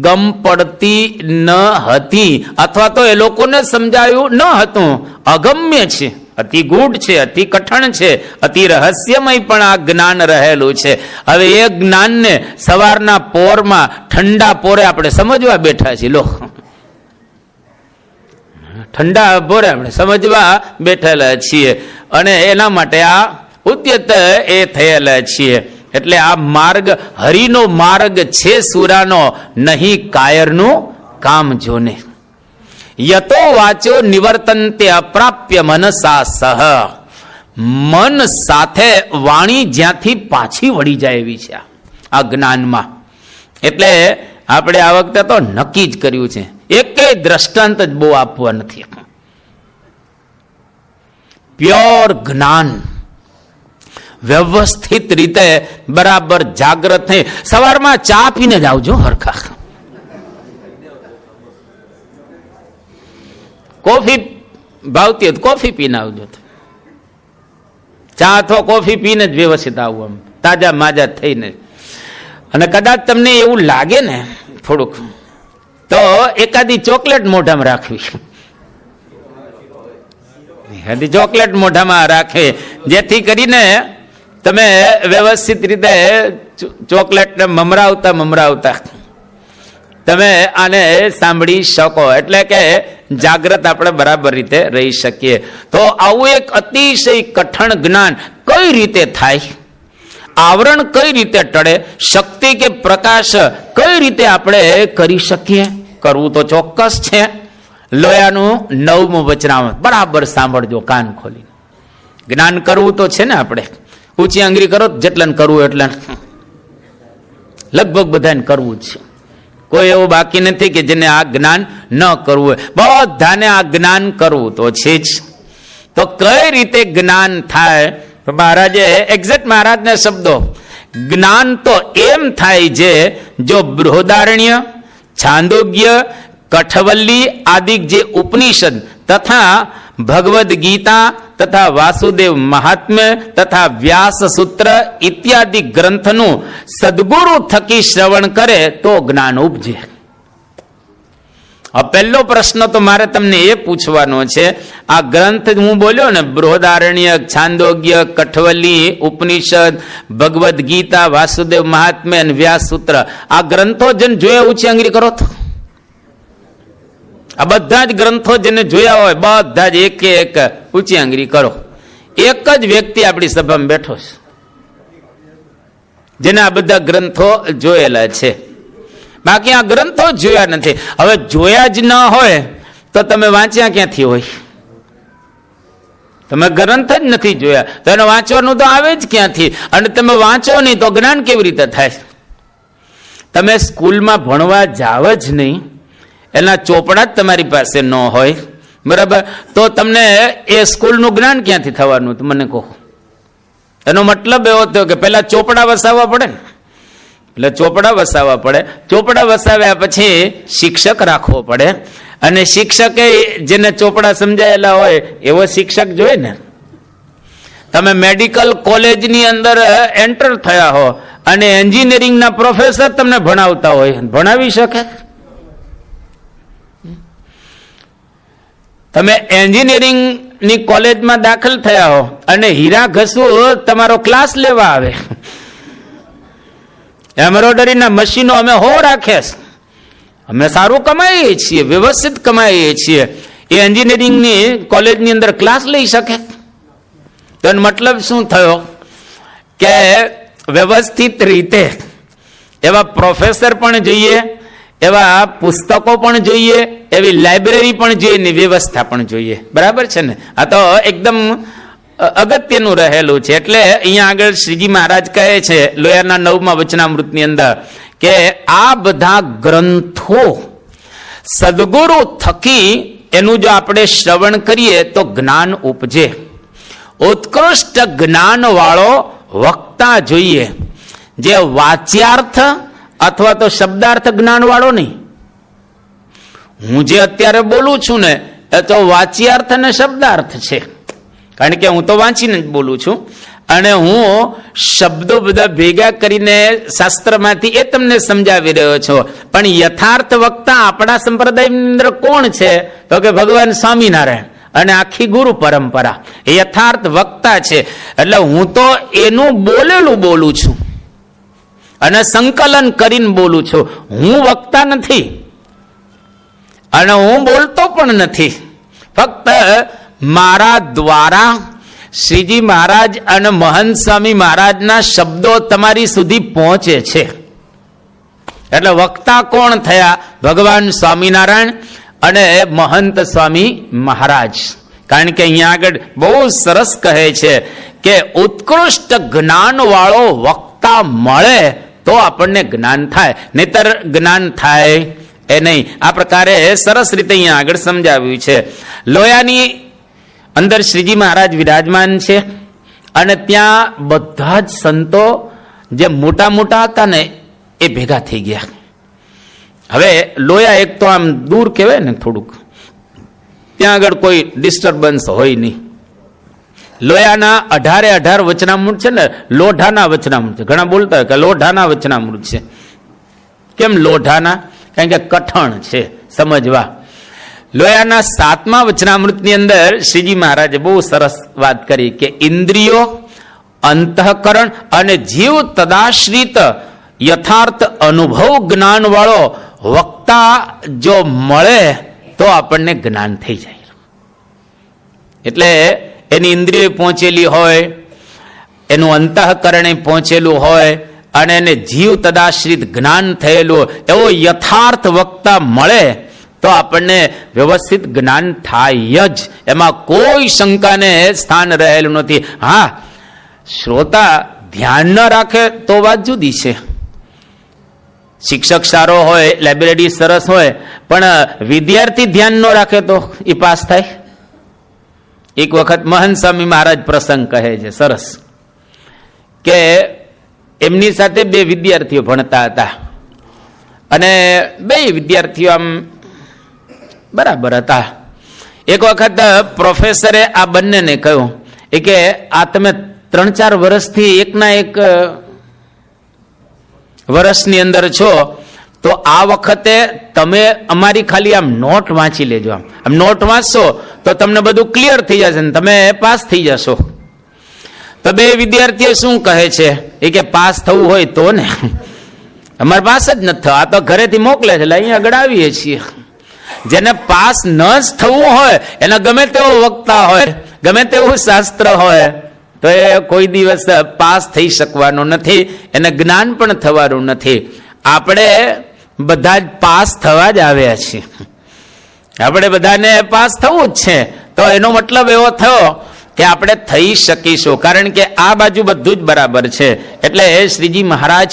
ગમ પડતી ન હતી, અથવા તો એ લોકોને સમજાયું ન હતું. અગમ્ય છે, અતિ ગૂઢ છે, અતિ કઠણ છે, અતિ રહસ્યમય પણ આ જ્ઞાન રહેલું છે. હવે એ જ્ઞાનને સવારના પોરમાં ઠંડા પોરે આપણે સમજવા બેઠા છીએ. લો, ઠંડા પોરે આપણે સમજવા બેઠેલા છીએ, અને એના માટે આ ઉદ્યત એ થયેલા છીએ. એટલે આ માર્ગ હરિનો માર્ગ છે સુરાનો, નહીં કાયરનું કામ જોને. યતો વાચો નિવર્તન્તે અપ્રાપ્ય મનસા સહ. મન સાથે વાણી જ્યાંથી પાછી વળી જાય એવી છે આ જ્ઞાનમાં. એટલે આપણે આ વખતે તો નક્કી જ કર્યું છે, એકેય દ્રષ્ટાંત જ બહુ આપવા નથી. પ્યોર જ્ઞાન વ્યવસ્થિત રીતે બરાબર જાગ્રત થઈ. સવારમાં ચા પીને જ આવજો હરખા. કોફી ભાવતી હોય કોફી પીને આવજો. ચા અથવા કોફી પીને જ વ્યવસ્થિત આવવું, આમ તાજા માજા થઈને. અને કદાચ તમને એવું લાગે ને થોડુંક, તો એકાદી ચોકલેટ મોઢામાં રાખવી. એકાદી ચોકલેટ મોઢામાં રાખે, જેથી કરીને તમે વ્યવસ્થિત રીતે ચોકલેટને મમરાવતા તમે આને સાંભળી શકો. એટલે કે જાગ્રત આપણે બરાબર રીતે રહી શકીએ. તો આવું એક અતિશય કઠણ જ્ઞાન કઈ રીતે થાય, આવરણ કઈ રીતે ટળે, શક્તિ કે પ્રકાશ કઈ રીતે આપણે કરી શકીએ? કરવું તો ચોક્કસ છે. લોયાનું 9મું વચનામૃત બરાબર સાંભળજો કાન ખોલીને. જ્ઞાન કરવું તો છે ને આપણે. ઊંચી આંગળી કરો જેટલાને કરવું એટલે, લગભગ બધાને કરવું જ છે. કોઈ એવું બાકી નથી કે જેને આ જ્ઞાન ન કરવું હોય. બધાને આ જ્ઞાન કરવું તો છે જ. તો કઈ રીતે જ્ઞાન થાય? તો મહારાજે એક્ઝેક્ટ મહારાજના શબ્દો, જ્ઞાન તો એમ થાય છે જો બૃહદારણ્ય, છાંદોગ્ય, કઠવલ્લી આદિ જે ઉપનિષદ તથા ભગવદ ગીતા તથા વાસુદેવ મહાત્મ્ય તથા વ્યાસ સૂત્ર ઇત્યાદિ ગ્રંથનું સદગુરુ થકી શ્રવણ કરે તો જ્ઞાન ઉપજે. પહેલો પ્રશ્ન તો મારે તમને એ પૂછવાનો છે, આ ગ્રંથ હું બોલ્યો ને, બૃહદારણ્ય, છાંદોગ્ય, કઠવલ્લી ઉપનિષદ, ભગવદ ગીતા, વાસુદેવ મહાત્મ્ય અને વ્યાસ સૂત્ર, આ ગ્રંથો જેને જોયા ઊંચી આંગળી કરો તો. આ બધા જ ગ્રંથો જેને જોયા હોય બધા જ એક એક ઊંચી આંગળી કરો. એક જ વ્યક્તિ આપણી સભામાં બેઠો છે જેને આ બધા ગ્રંથો જોયેલા છે, બાકી આ ગ્રંથો જોયા નથી. હવે જોયા જ ન હોય તો તમે વાંચ્યા ક્યાંથી હોય? તમે ગ્રંથ જ નથી જોયા તો એને વાંચવાનું તો આવે જ ક્યાંથી? અને તમે વાંચો નહીં તો જ્ઞાન કેવી રીતે થાય? તમે સ્કૂલમાં ભણવા જાવ જ નહીં, એના ચોપડા જ તમારી પાસે ન હોય, બરાબર, તો તમને એ સ્કૂલનું જ્ઞાન ક્યાંથી થવાનું? તો મને કહો. એનો મતલબ એવો થયો કે પેલા ચોપડા વસાવવા પડે ને, એટલે ચોપડા વસાવવા પડે. ચોપડા વસાવ્યા પછી શિક્ષક રાખવો પડે, અને શિક્ષકે જેને ચોપડા સમજાયેલા હોય એવો શિક્ષક જોઈએ ને. તમે મેડિકલ કોલેજની અંદર એન્ટર થયા હો અને એન્જિનિયરિંગના પ્રોફેસર તમને ભણાવતા હોય, ભણાવી શકે? તમે એન્જિનિયરિંગની કોલેજમાં દાખલ થયા હો અને હીરા ઘસુ તમારો ક્લાસ લેવા આવે, એમ્બ્રોઇડરીના મશીનો અમે રાખે, અમે સારું કમાઈએ છીએ, વ્યવસ્થિત કમાઈએ છીએ, એ એન્જિનિયરિંગની કોલેજની અંદર ક્લાસ લઈ શકે? તો એનો મતલબ શું થયો કે વ્યવસ્થિત રીતે એવા પ્રોફેસર પણ જોઈએ, એવા પુસ્તકો પણ જોઈએ, એવી લાઇબ્રેરી પણ જોઈએ ને વ્યવસ્થા પણ જોઈએ, બરાબર છે ને? આ તો એકદમ અગત્યનું રહેલું છે. એટલે અહીંયા આગળ શ્રીજી મહારાજ કહે છે લોયાના 9મા વચનામૃતની અંદર કે આ બધા ગ્રંથો સદગુરુ થકી એનું જો આપણે શ્રવણ કરીએ તો જ્ઞાન ઉપજે. ઉત્કૃષ્ટ જ્ઞાન વાળો વક્તા જોઈએ, જે વાચ્યાર્થ અથવા તો શબ્દાર્થ જ્ઞાન વાળો નહીં. હું જે અત્યારે બોલું છું ને એ તો વાચ્યાર્થ અને શબ્દાર્થ છે, કારણ કે હું તો વાંચીને જ બોલું છું અને હું શબ્દો બધા ભેગા કરીને શાસ્ત્રમાંથી એ તમને સમજાવી રહ્યો છું. પણ યથાર્થ વક્તા આપણા સંપ્રદાયની અંદર કોણ છે? તો કે ભગવાન સ્વામિનારાયણ અને આખી ગુરુ પરંપરા એ યથાર્થ વક્તા છે. એટલે હું તો એનું બોલેલું બોલું છું અને સંકલન કરીને બોલું છું. હું વક્તા નથી અને હું બોલતો પણ નથી. ફક્ત મારા દ્વારા શ્રીજી મહારાજ અને મહંત સ્વામી મહારાજના શબ્દો તમારી સુધી પહોંચે છે. એટલે વક્તા કોણ થયા? ભગવાન સ્વામિનારાયણ અને મહંત સ્વામી મહારાજ. કારણ કે અહીંયા આગળ બહુ સરસ કહે છે કે ઉત્કૃષ્ટ જ્ઞાન વાળો વક્તા મળે તો આપણને જ્ઞાન થાય, નહીતર જ્ઞાન થાય એ નહીં. આ પ્રકારે સરસ રીતે અહીંયા આગળ સમજાવ્યું છે. લોયાની અંદર શ્રીજી મહારાજ વિરાજમાન છે અને ત્યાં બધા જ સંતો જે મોટા મોટા હતા ને એ ભેગા થઈ ગયા. હવે લોયા એક તો આમ દૂર કહેવાય ને થોડુંક, ત્યાં આગળ કોઈ ડિસ્ટર્બન્સ હોય નહીં. લોયાના 18 વચનામૃત છે ને, લોઢાના વચનામૃત છે. ઘણા બોલતા હોય કે લોઢાના વચનામૃત છે. કેમ લોઢાના? કારણ કે કઠણ છે સમજવા. લોયાના 7મા વચનામૃતની અંદર શ્રીજી મહારાજે બહુ સરસ વાત કરી કે ઇન્દ્રિયો, અંતઃકરણ અને જીવ તદાશ્રિત યથાર્થ અનુભવ જ્ઞાન વાળો વક્તા જો મળે તો આપણને જ્ઞાન થઈ જાય. એટલે એની ઇન્દ્રિયો પહોંચેલી હોય, એનું અંતઃકરણે પહોંચેલું હોય અને એને જીવ તદાશ્રિત જ્ઞાન થયેલું એવો યથાર્થ વક્તા મળે તો આપણને વ્યવસ્થિત જ્ઞાન થાય જ, એમાં કોઈ શંકાને સ્થાન રહેલું નથી. હા, શ્રોતા ધ્યાન ન રાખે તો વાત જુદી છે. શિક્ષક સારો હોય, લાઇબ્રેરી સરસ હોય, પણ વિદ્યાર્થી ધ્યાન ન રાખે તો એ પાસ થાય? એક વખત મહંત સ્વામી મહારાજ પ્રસંગ કહે છે સરસ, કે એમની સાથે બે વિદ્યાર્થીઓ ભણતા હતા અને બે વિદ્યાર્થીઓ આમ બરાબર હતા. એક વખત પ્રોફેસરે આ બંનેને કહ્યું કે આ તમે 3-4 વર્ષથી એકના એક વર્ષની અંદર છો, તો આ વખતે તમે અમારી ખાલી આમ નોટ વાંચી લેજો. આમ નોટ વાંચશો તો તમને બધું ક્લિયર થઈ જશે ને તમે પાસ થઈ જશો. તો બે વિદ્યાર્થીઓ શું કહે છે એ કે પાસ થવું હોય તો ને, અમારે પાસ જ નથી થવા, આ તો ઘરેથી મોકલે છે, અહીંયા આગળ આવીએ છીએ. જેને પાસ ન જ થવું હોય એના ગમે તેવો વક્તા હોય, ગમે તેવું શાસ્ત્ર હોય, તો એ કોઈ દિવસ પાસ થઈ શકવાનો નથી, એને જ્ઞાન પણ થવાનું નથી. આપણે બધા જ પાસ થવા જ આવ્યા છીએ, આપણે બધાને પાસ થવું જ છે. તો એનો મતલબ એવો થયો કે આપણે થઈ શકીશું, કારણ કે આ બાજુ બધું જ બરાબર છે. એટલે શ્રીજી મહારાજ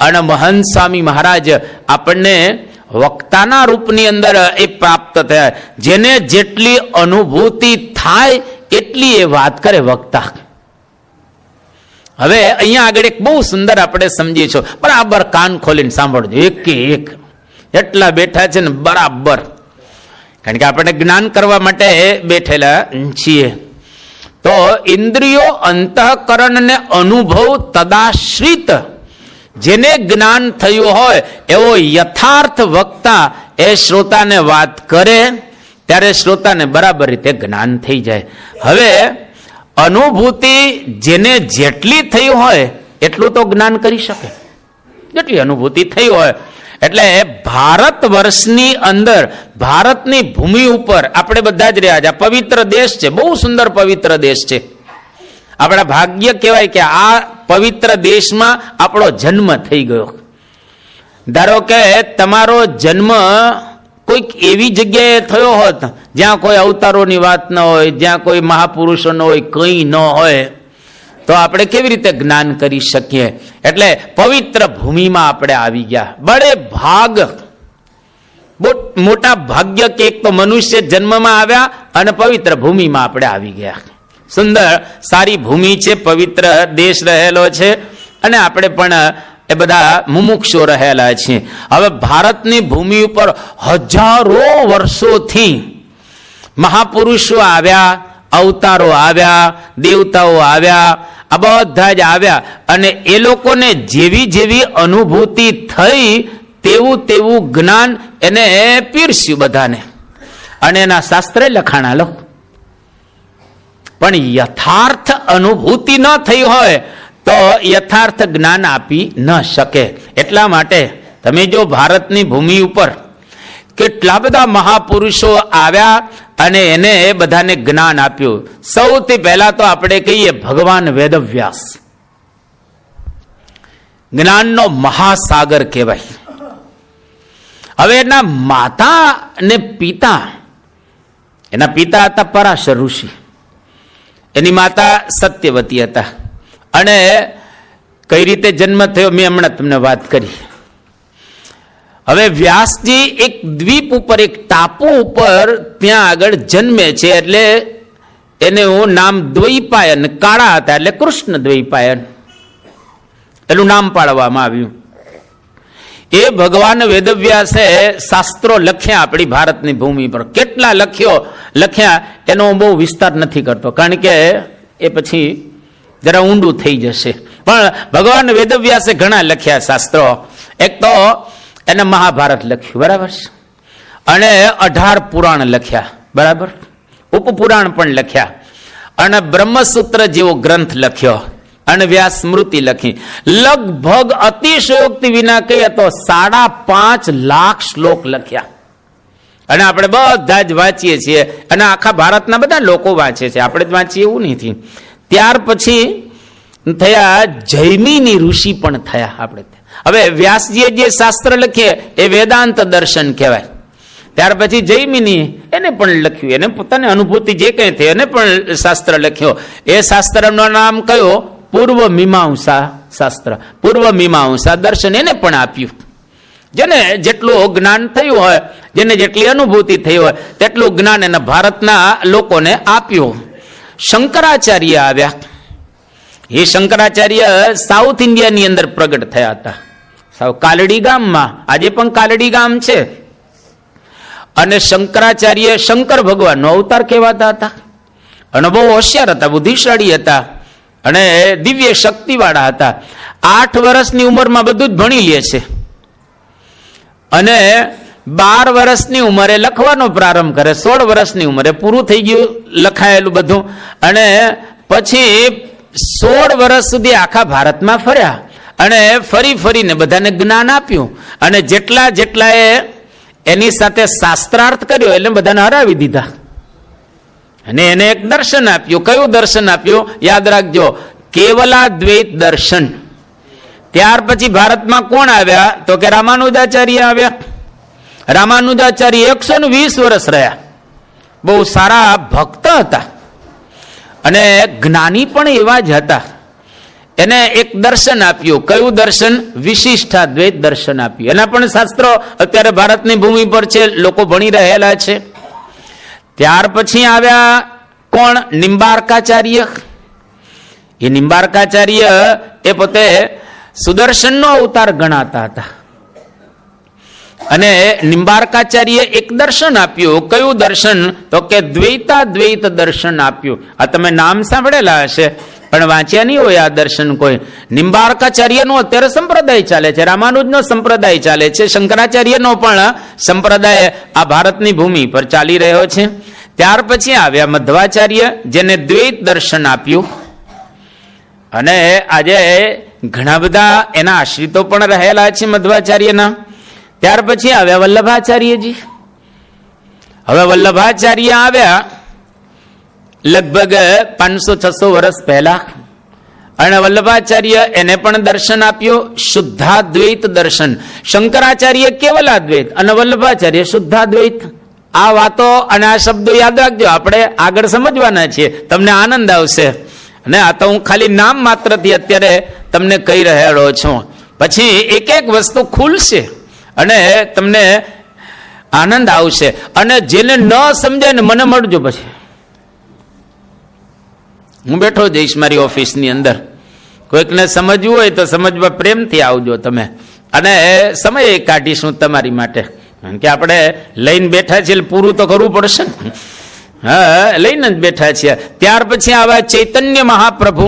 અને મહંત સ્વામી મહારાજ આપણને વક્તાના રૂપની અંદર એ પ્રાપ્ત થયા. જેને જેટલી અનુભૂતિ થાય એટલી એ વાત કરે વક્તા. હવે અહીંયા આગળ એક બહુ સુંદર આપણે સમજીએ છો, બરાબર કાન ખોલીને સાંભળજો, એક કે એક એટલા બેઠા છે ને બરાબર, કારણ કે આપણે જ્ઞાન કરવા માટે બેઠેલા છીએ. તો ઇન્દ્રિયો અંતઃકરણ ને અનુભવ તદાશ્રિત જેને જ્ઞાન થયું હોય એવો યથાર્થ વક્તા એ શ્રોતાને વાત કરે ત્યારે શ્રોતાને બરાબર રીતે જ્ઞાન થઈ જાય. હવે અનુભૂતિ જેને જેટલી થઈ હોય એટલું તો જ્ઞાન કરી શકે, જેટલી અનુભૂતિ થઈ હોય. એટલે ભારત વર્ષની અંદર, ભારતની ભૂમિ ઉપર આપણે બધા જ રહ્યા છે. આ પવિત્ર દેશ છે, બહુ સુંદર પવિત્ર દેશ છે. આપણા ભાગ્ય કહેવાય કે આ પવિત્ર દેશમાં આપણો જન્મ થઈ ગયો. ધારો કે તમારો જન્મ કોઈક એવી જગ્યાએ થયો હોત જ્યાં કોઈ અવતારોની વાત ન હોય, જ્યાં કોઈ મહાપુરુષો ન હોય, કંઈ ન હોય, તો આપણે કેવી રીતે જ્ઞાન કરી શકીએ? એટલે પવિત્ર ભૂમિમાં આપણે આવી ગયા. બડે ભાગ, બહુ મોટા ભાગ્ય કે એક તો મનુષ્ય જન્મમાં આવ્યા અને પવિત્ર ભૂમિમાં આપણે આવી ગયા. સુંદર સારી ભૂમિ છે, પવિત્ર દેશ રહેલો છે અને આપણે પણ એ બધા મુમુક્ષો રહેલા છીએ. હવે ભારતની ભૂમિ ઉપર હજારો વર્ષોથી મહાપુરુષો આવ્યા, અવતારો આવ્યા, દેવતાઓ આવ્યા, આ બધા જ આવ્યા અને એ લોકોને જેવી જેવી અનુભૂતિ થઈ તેવું તેવું જ્ઞાન એને પીરસ્યું બધાને, અને એના શાસ્ત્રે લખાણા લો. પણ યથાર્થ અનુભૂતિ ન થઈ હોય તો યથાર્થ જ્ઞાન આપી ન શકે. એટલા માટે તમે જો ભારતની ભૂમિ ઉપર કેટલા બધા મહાપુરુષો આવ્યા અને એને બધાને જ્ઞાન આપ્યું. સૌથી પહેલા તો આપણે કહીએ ભગવાન વેદવ્યાસ, જ્ઞાનનો મહાસાગર કહેવાય. હવે એના માતા ને પિતા, એના પિતા હતા પરાશર ઋષિ, એની માતા સત્યવતી હતા. અને કઈ રીતે જન્મ થયો મેં હમણાં તમને વાત કરી. હવે વ્યાસજી એક દ્વીપ ઉપર, એક ટાપુ ઉપર ત્યાં આગળ જન્મે છે, એટલે એનું નામ દ્વૈપાયન, કાળા હતા એટલે કૃષ્ણ દ્વૈપાયન એનું નામ પાડવામાં આવ્યું. એ ભગવાન વેદવ્યાસે શાસ્ત્રો લખ્યા આપણી ભારતની ભૂમિ પર. કેટલા લખ્યા એનો બહુ વિસ્તાર નથી કરતો, કારણ કે એ પછી જરા ઊંડું થઈ જશે. પણ ભગવાન વેદવ્યાસે ઘણા લખ્યા શાસ્ત્રો. એક તો એને મહાભારત લખ્યું, બરાબર છે, અને 18 પુરાણ લખ્યા, બરાબર, ઉપપુરાણ પણ લખ્યા, અને બ્રહ્મસૂત્ર જેવો ગ્રંથ લખ્યો, અને વ્યાસ સ્મૃતિ લખી. લગભગ અતિશયોક્તિ વિના કહીએ તો 5.5 લાખ શ્લોક લખ્યા. અને આપણે બધા જ વાંચીએ છીએ, અને આખા ભારતના બધા લોકો વાંચે છે, આપણે જ વાંચીએ એવું નથી. ત્યાર પછી થયા જૈમિની ઋષિ પણ થયા આપણે. હવે વ્યાસજીએ જે શાસ્ત્ર લખીએ એ વેદાંત દર્શન કહેવાય. ત્યાર પછી જૈમિની એને પણ લખ્યું, એને પોતાની અનુભૂતિ જે કંઈ થઈ એને પણ શાસ્ત્ર લખ્યો. એ શાસ્ત્રનું નામ કયો? પૂર્વ મીમાંસા શાસ્ત્ર, પૂર્વ મીમાંસા દર્શન એને પણ આપ્યું. જેને જેટલું જ્ઞાન થયું હોય, જેને જેટલી અનુભૂતિ થઈ હોય તેટલું જ્ઞાન એના ભારતના લોકોને આપ્યું. શંકરાચાર્ય આવ્યા. એ શંકરાચાર્ય સાઉથ ઇન્ડિયાની અંદર પ્રગટ થયા હતા, સાવ કાલડી ગામમાં. આજે પણ કાલડી ગામ છે. અને શંકરાચાર્ય શંકર ભગવાનનો અવતાર કહેવાતા હતા અને બહુ હોશિયાર હતા, બુદ્ધિશાળી હતા અને દિવ્ય શક્તિવાળા હતા. 8 વર્ષની ઉંમરમાં બધું જ ભણી લે છે અને 12 વર્ષની ઉંમરે લખવાનો પ્રારંભ કરે. 16 વર્ષની ઉંમરે પૂરું થઈ ગયું લખાયેલું બધું. અને પછી 16 વર્ષ સુધી આખા ભારતમાં ફર્યા અને ફરીને બધાને જ્ઞાન આપ્યું. અને જેટલાએ એની સાથે શાસ્ત્રાર્થ કર્યો એટલે બધાને હરાવી દીધા. અને એને એક દર્શન આપ્યું. કયું દર્શન આપ્યું? યાદ રાખજો, કેવલાદ્વૈત દર્શન. ત્યાર પછી ભારતમાં કોણ આવ્યા? તો કે રામાનુજાચાર્ય આવ્યા. રામાનુજાચાર્ય 120 વર્ષ રહ્યા. બહુ સારા ભક્ત હતા અને જ્ઞાની પણ એવા જ હતા. એને એક દર્શન આપ્યું. કયું દર્શન? વિશિષ્ટાદ્વૈત દર્શન આપ્યું. એના પણ શાસ્ત્રો અત્યારે ભારતની ભૂમિ પર છે, લોકો ભણી રહેલા છે. ત્યાર પછી આવ્યા કોણ? નિમ્બાર્કાચાર્ય. એ નિમ્બાર્કાચાર્ય એ પોતે સુદર્શનનો અવતાર ગણાતા હતા અને નિમ્બાર્કાચાર્ય એક દર્શન આપ્યું. કયું દર્શન? તો કે દ્વૈતાદ્વૈત દર્શન આપ્યું. આ તમે નામ સાંભળેલા હશે પણ વાંચ્યા નહીં હોય આ દર્શન કોઈ. નિમ્બાર્કાચાર્યનો અત્યારે સંપ્રદાય ચાલે છે, રામાનુજનો સંપ્રદાય ચાલે છે, શંકરાચાર્યનો પણ સંપ્રદાય આ ભારતની ભૂમિ પર ચાલી રહ્યો છે. ત્યાર પછી આવ્યા મધ્વાચાર્ય, જેને દ્વૈત દર્શન આપ્યું. અને આજે ઘણા બધા એના આશ્રિતો પણ રહેલા છે મધ્વાચાર્યના. ત્યાર પછી આવ્યા વલ્લભાચાર્યજી. હવે વલ્લભાચાર્ય આવ્યા લગભગ 500-600 વર્ષ પહેલા. અને વલ્લભાચાર્ય એને પણ દર્શન આપ્યું, શુદ્ધાદ્વૈત દર્શન. શંકરાચાર્ય કેવલાદ્વૈત અને વલ્લભાચાર્ય શુદ્ધાદ્વૈત. આ વાતો અને આ શબ્દો યાદ રાખજો, આપણે આગળ સમજવાના છીએ, તમને આનંદ આવશે. અને આ તો હું ખાલી નામ માત્રથી અત્યારે તમને કહી રહેલો છું. પછી એક એક વસ્તુ ખુલશે અને તમને આનંદ આવશે. અને જેને ન સમજાય ને મને મળજો, પછી હું બેઠો જઈશ મારી ઓફિસની અંદર. કોઈકને સમજવું હોય તો સમજવા પ્રેમથી આવજો તમે, અને સમય કાઢીશું તમારી માટે. કારણ કે આપણે લઈને બેઠા છીએ, પૂરું તો કરવું પડશે ને. હા, લઈને જ બેઠા છીએ. ત્યાર પછી આવા ચૈતન્ય મહાપ્રભુ.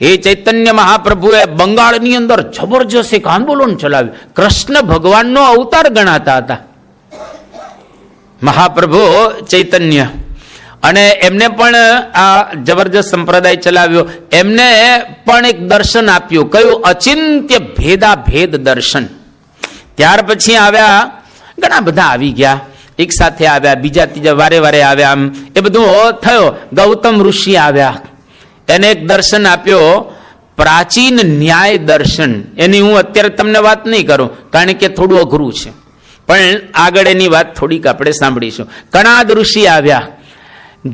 એ ચૈતન્ય મહાપ્રભુએ બંગાળની અંદર જબરજસ્ત એક આંદોલન ચલાવ્યું. કૃષ્ણ ભગવાનનો અવતાર ગણાતા હતા મહાપ્રભુ ચૈતન્ય. અને એમને પણ આ જબરજસ્ત સંપ્રદાય ચલાવ્યો. એમને પણ એક દર્શન આપ્યું. કયું? અચિંત્ય ભેદાભેદ દર્શન. ત્યાર પછી આવ્યા, ઘણા બધા આવી ગયા, એક સાથે આવ્યા, બીજા ત્રીજા વારે આવ્યા. આમ એ બધું થયો. ગૌતમ ઋષિ આવ્યા, એને એક દર્શન આપ્યો, પ્રાચીન ન્યાય દર્શન. એની હું અત્યારે તમને વાત નહીં કરું કારણ કે થોડું અઘરું છે, પણ આગળ એની વાત થોડીક આપણે સાંભળીશું. કણાદ ઋષિ આવ્યા,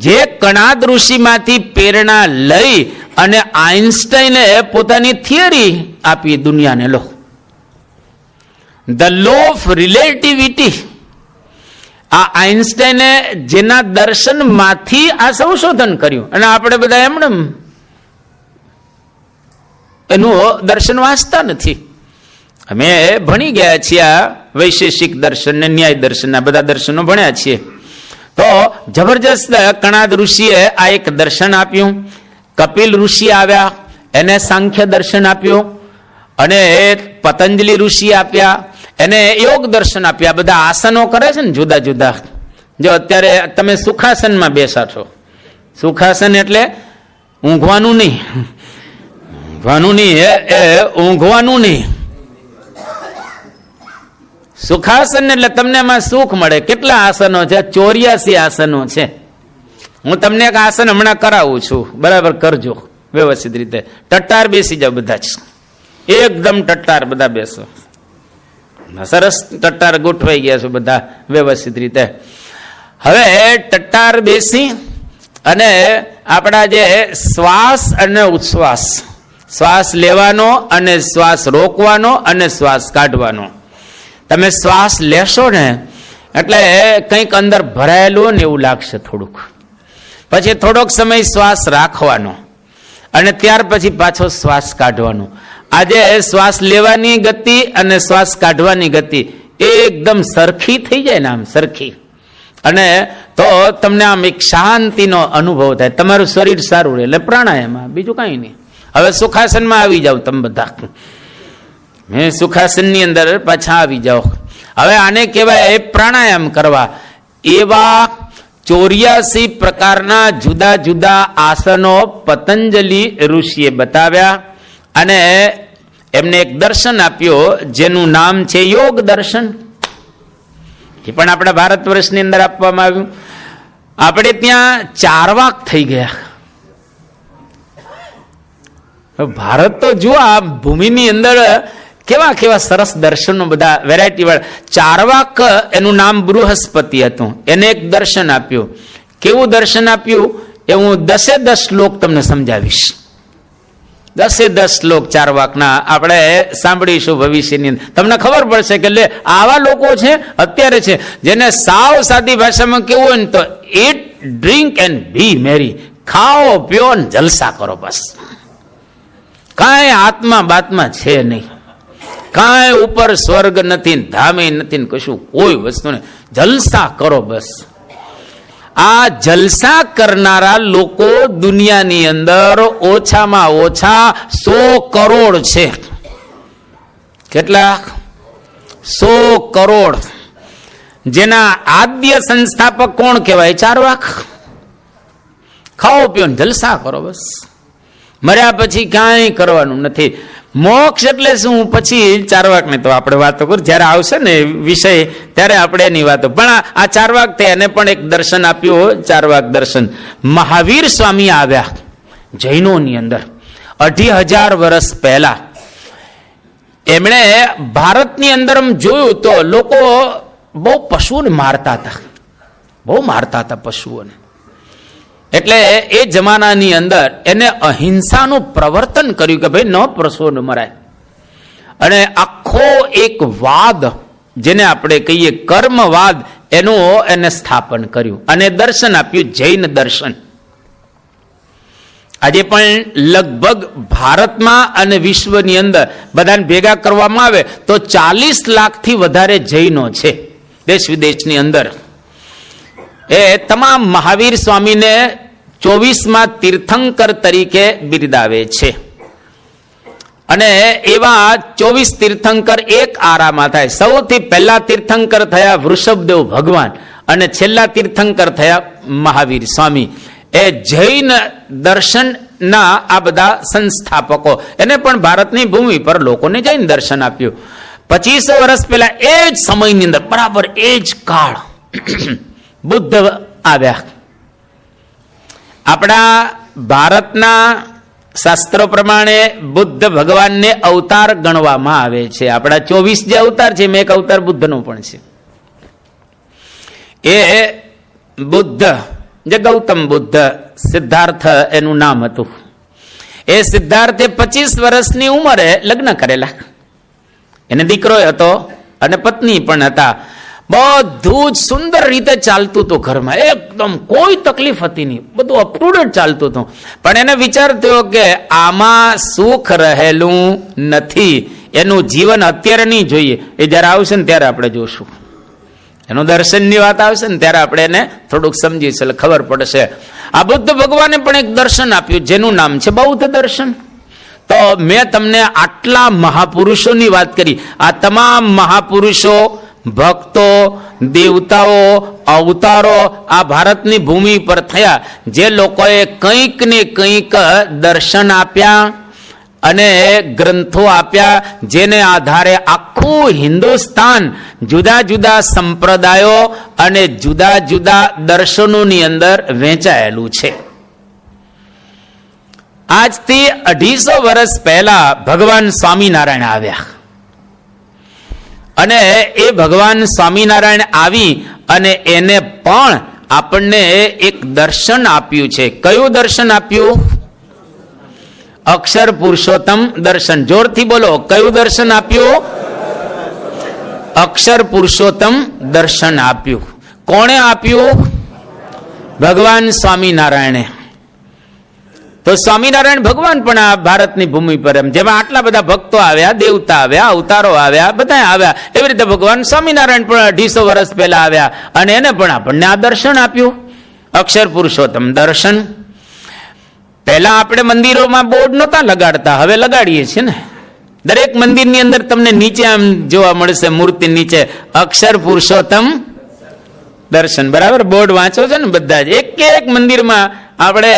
જે કણાદ ઋષિમાંથી પ્રેરણા લઈ અને આઇન્સ્ટાઈને પોતાની થિયરી આપી દુનિયાને. લો, ધ લો ઓફ રિલેટિવિટી. આ આઇન્સ્ટાઈને જેના દર્શનમાંથી આ સંશોધન કર્યું, અને આપણે બધા એમણે એનું દર્શન વાંચતા નથી. અમે ભણી ગયા છીએ આ વૈશેષિક દર્શન ને ન્યાય દર્શન, આ બધા દર્શનો ભણ્યા છીએ. તો જબરજસ્ત કણાદ ઋષિએ આ એક દર્શન આપ્યું. કપિલ ઋષિ આવ્યા, એને સાંખ્ય દર્શન આપ્યું. અને પતંજલિ ઋષિ આપ્યા, એને યોગ દર્શન આપ્યા. બધા આસનો કરે છે ને જુદા જુદા. જો અત્યારે તમે સુખાસનમાં બેસા છો. સુખાસન એટલે ઊંઘવાનું નહીં, ઊંઘવાનું નહીં. સુખાસન એટલે તમને એમાં સુખ મળે. કેટલા આસનો છે? 84 આસનો છે. હું તમને એક આસન હમણાં કરાવું છું, બરાબર કરજો વ્યવસ્થિત રીતે. ટટ્ટાર બેસી જાઓ બધા જ, એકદમ ટટ્ટાર બધા બેસો. સરસ ટટ્ટાર ગોઠવાઈ ગયા છો બધા વ્યવસ્થિત રીતે. હવે ટટ્ટાર બેસી અને આપણા જે શ્વાસ અને ઉચ્છ્વાસ, શ્વાસ લેવાનો અને શ્વાસ રોકવાનો અને શ્વાસ કાઢવાનો. તમે શ્વાસ લેશો ને એટલે કંઈક અંદર ભરાયેલું ને એવું લાગશે થોડુંક. પછી થોડોક સમય શ્વાસ રાખવાનો અને ત્યાર પછી પાછો શ્વાસ કાઢવાનો. આજે શ્વાસ લેવાની ગતિ અને શ્વાસ કાઢવાની ગતિ એકદમ સરખી થઈ જાય ને, આમ સરખી, અને તો તમને આમ એક શાંતિનો અનુભવ થાય, તમારું શરીર સારું રહે. એટલે પ્રાણાયામ, બીજું કઈ નહીં. હવે સુખાસનમાં આવી જાવ તમે બધા, સુખાસનની અંદર પાછા આવી જાઓ. હવે આને કહેવાય પ્રાણાયામ કરવા. એવા 84 પ્રકારના જુદા જુદા આસનો પતંજલિ ઋષિએ બતાવ્યા અને એમને એક દર્શન આપ્યું જેનું નામ છે યોગ દર્શન. એ પણ આપણા ભારત વર્ષની અંદર આપવામાં આવ્યું. આપણે ત્યાં ચારવાક થઈ ગયા. ભારત તો જુઓ, આ ભૂમિની અંદર કેવા કેવા સરસ દર્શનો, બધા વેરાયટી વાળા. ચારવાક એનું નામ બૃહસ્પતિ હતું, એને એક દર્શન આપ્યું. કેવું દર્શન આપ્યું એ હું 10 શ્લોક તમને સમજાવીશ. 10 શ્લોક ચારવાકના આપણે સાંભળીશું ભવિષ્યની અંદર. તમને ખબર પડશે કે લે આવા લોકો છે અત્યારે છે જેને સાવ સાદી ભાષામાં કેવું હોય ને તો ઈટ ડ્રિંક એન્ડ બી મેરી, ખાઓ પીઓ ને જલસા કરો, બસ. કાંઈ આત્મા બાત્મા છે નહીં, કાંઈ ઉપર સ્વર્ગ નથી, ધામે નથી, કશું કોઈ વસ્તુ નહીં, જલસા કરો બસ. આ જલસા કરનારા લોકો દુનિયાની અંદર ઓછામાં ઓછા 100 કરોડ છે. કેટલા? 100 કરોડ. જેના આદ્ય સંસ્થાપક કોણ કહેવાય? ચારવાક. ખાઓ પીઓ ને જલસા કરો બસ. મર્યા પછી કાંઈ કરવાનું નથી. મોક્ષ એટલે શું? પછી ચારવાકને તો આપણે વાતો કરું, જયારે આવશે ને વિષય ત્યારે આપણે એની વાતો. પણ આ ચારવાક થયા, એને પણ એક દર્શન આપ્યું, ચારવાક દર્શન. મહાવીર સ્વામી આવ્યા જૈનોની અંદર 2500 વર્ષ પહેલા. એમણે ભારતની અંદર જોયું તો લોકો બહુ પશુઓને મારતા હતા, બહુ મારતા હતા પશુઓને. એટલે એ જમાનાની અંદર એને અહિંસાનું પ્રવર્તન કર્યું કે ભાઈ ન પશુઓને મરાય. અને આખો એક વાદ, જેને આપણે કહીએ કર્મવાદ, એનું એને સ્થાપન કર્યું અને દર્શન આપ્યું, જૈન દર્શન. આજે પણ લગભગ ભારતમાં અને વિશ્વની અંદર બધાને ભેગા કરવામાં આવે તો 40 લાખથી વધારે જૈનો છે દેશ વિદેશની અંદર. એ તમામ મહાવીર સ્વામીને 24મા તીર્થંકર તરીકે બિરદાવે છે. અને એવા 24 તીર્થંકર એક આરામાં થાય. સૌથી પહેલા તીર્થંકર થયા વૃષભદેવ ભગવાન અને છેલ્લા તીર્થંકર થયા મહાવીર સ્વામી. એ જૈન દર્શનના આ બધા સંસ્થાપકો. એને પણ ભારતની ભૂમિ પર લોકોને જૈન દર્શન આપ્યું. 2500 વર્ષ પહેલા એ જ સમયની અંદર, બરાબર એ જ કાળ, બુદ્ધ આવ્યા. આપણા ભારતના શાસ્ત્રો પ્રમાણે બુદ્ધ ભગવાનને અવતાર ગણવામાં આવે છે. આપણા 24 જે અવતાર છે એમાં એક અવતાર બુદ્ધનો પણ છે. એ બુદ્ધ, જે ગૌતમ બુદ્ધ, સિદ્ધાર્થ એનું નામ હતું. એ સિદ્ધાર્થે 25 વર્ષની ઉંમરે લગ્ન કરેલા. એને દીકરો હતો અને પત્ની પણ હતા. બધું જ સુંદર રીતે ચાલતું હતું ઘરમાં, એકદમ કોઈ તકલીફ હતી નહીં, બધું અપ ટુ ડેટ ચાલતું હતું. પણ એને વિચાર થયો કે આમાં સુખ રહેલું નથી, એનું જીવન અત્યારે નહીં જોઈએ, એ જયારે આવશે ને ત્યારે આપણે જોશું. એનું દર્શનની વાત આવશે ને ત્યારે આપણે એને થોડુંક સમજીશું, એટલે ખબર પડશે. આ બુદ્ધ ભગવાને પણ એક દર્શન આપ્યું જેનું નામ છે બૌદ્ધ દર્શન. તો મેં તમને આટલા મહાપુરુષોની વાત કરી. આ તમામ મહાપુરુષો, ભક્તો, દેવતાઓ, અવતારો આ ભારતની ભૂમિ પર થયા, જે લોકોએ કંઈક ને કંઈક દર્શન આપ્યા અને ગ્રંથો આપ્યા, જેને આધારે આખું હિન્દુસ્તાન જુદા જુદા સંપ્રદાયો અને જુદા જુદા દર્શનોની અંદર વહેંચાયેલું છે. આજથી 250 વર્ષ પહેલા ભગવાન સ્વામિનારાયણ આવ્યા અને એ ભગવાન સ્વામિનારાયણ આવી અને એને પણ આપણને એક દર્શન આપ્યું છે. કયું દર્શન આપ્યું? અક્ષર પુરુષોત્તમ દર્શન. જોરથી બોલો, કયું દર્શન આપ્યું? અક્ષર પુરુષોત્તમ દર્શન આપ્યું. કોણે આપ્યું? ભગવાન સ્વામિનારાયણે. તો સ્વામિનારાયણ ભગવાન પણ આ ભારતની ભૂમિ પર એમ જેમાં આટલા બધા ભક્તો આવ્યા, દેવતા આવ્યા, અવતારો આવ્યા, બધા આવ્યા, એવી રીતે ભગવાન સ્વામિનારાયણ પણ 250 વર્ષ પહેલા આવ્યા અને એને પણ આપણને આ દર્શન આપ્યું, અક્ષર પુરુષોત્તમ દર્શન. પહેલા આપણે મંદિરોમાં બોર્ડ નહોતા લગાડતા, હવે લગાડીએ છીએ ને. દરેક મંદિરની અંદર તમને નીચે આમ જોવા મળશે, મૂર્તિ નીચે અક્ષર પુરુષોત્તમ દર્શન. બરાબર, બોર્ડ વાંચો છો ને બધા જ, એક મંદિરમાં આપણે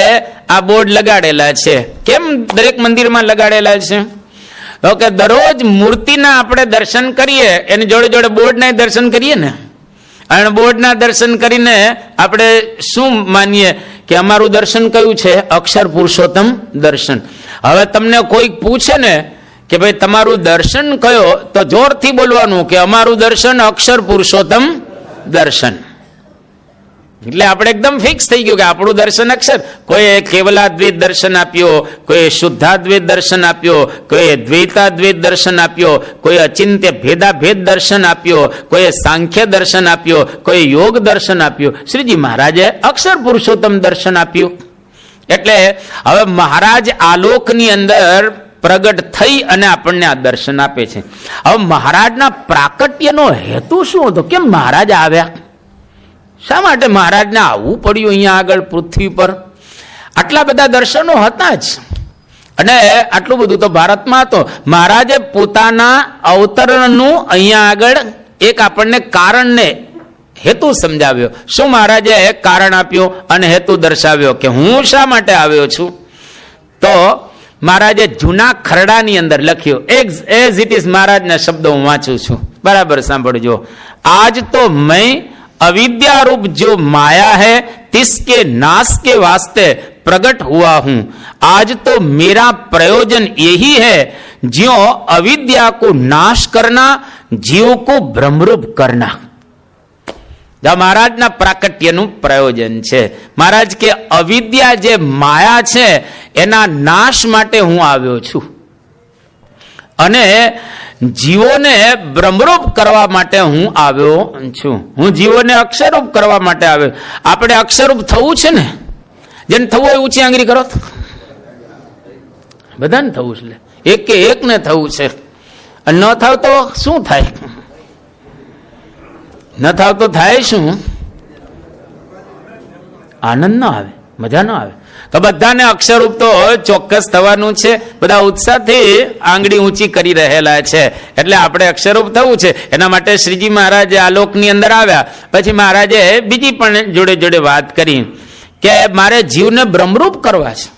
આ બોર્ડ લગાડેલા છે. કેમ દરેક મંદિરમાં લગાડેલા છે? ઓકે, દરરોજ મૂર્તિના આપણે દર્શન કરીએ, એની જોડે જોડે બોર્ડના દર્શન કરીએ ને. અને બોર્ડના દર્શન કરીને આપણે શું માનીએ કે અમારું દર્શન કયું છે? અક્ષર પુરુષોત્તમ દર્શન. હવે તમને કોઈક પૂછે ને કે ભાઈ તમારું દર્શન કયો, તો જોરથી બોલવાનું કે અમારું દર્શન અક્ષર પુરુષોત્તમ દર્શન. એટલે આપણે એકદમ ફિક્સ થઈ ગયું કે આપણું દર્શન અક્ષર. કોઈએ કેવલાદ્વૈત દર્શન આપ્યો, કોઈએ શુદ્ધાદ્વૈત દર્શન આપ્યો, કોઈએ દ્વૈતાદ્વૈત દર્શન આપ્યો, કોઈ અચિંત્ય ભેદાભેદ દર્શન આપ્યો, કોઈએ સાંખ્ય દર્શન આપ્યો, કોઈ યોગ દર્શન આપ્યું. શ્રીજી મહારાજે અક્ષર પુરુષોત્તમ દર્શન આપ્યું. એટલે હવે મહારાજ આલોકની અંદર પ્રગટ થઈ અને આપણને આ દર્શન આપે છે. હવે મહારાજના પ્રાકટ્યનો હેતુ શું હતો? કેમ મહારાજ આવ્યા? શા માટે મહારાજને આવવું પડ્યું અહીંયા આગળ પૃથ્વી પર? આટલા બધા દર્શનો હતા જ અને આટલું બધું તો ભારતમાં હતો. મહારાજે પોતાના અવતરણનું અહીંયા આગળ એક આપણને કારણને હેતુ સમજાવ્યો. શું મહારાજે એક કારણ આપ્યું અને હેતુ દર્શાવ્યો કે હું શા માટે આવ્યો છું? તો મહારાજે જૂના ખરડાની અંદર લખ્યું, એઝ ઇટ ઇઝ મહારાજના શબ્દો હું વાંચું છું, બરાબર સાંભળજો. આજ તો મેં अविद्या रूप जो माया है तिसके नाश के वास्ते प्रकट हुआ हूं. आज तो मेरा प्रयोजन यही है ज्यो अविद्या को नाश करना, जीव को ब्रह्मरूप करना. મહારાજના પ્રાકટ્યનું પ્રયોજન છે. મહારાજ કે અવિદ્યા જે માયા છે એના નાશ માટે હું આવ્યો છું અને જીવોને બ્રહ્મરૂપ કરવા માટે હું આવ્યો છું. હું જીવોને અક્ષરરૂપ કરવા માટે આવ્યો. આપણે અક્ષરરૂપ થવું છે ને. જેને થવું હોય ઊંચી આંગળી કરો. બધાને થવું છે, એક ને થવું છે. ન થાવ તો શું થાય? ન થાવ તો થાય શું? આનંદ ના આવે, મજા ના આવે. તો બધાને અક્ષરરૂપ તો ચોક્કસ થવાનું છે. બધા ઉત્સાહથી આંગળી ઊંચી કરી રહેલા છે. એટલે આપણે અક્ષરરૂપ થવું છે. એના માટે શ્રીજી મહારાજ આલોકની અંદર આવ્યા. પછી મહારાજે બીજી પણ જોડે જોડે વાત કરી કે મારે જીવને બ્રહ્મરૂપ કરવા છે.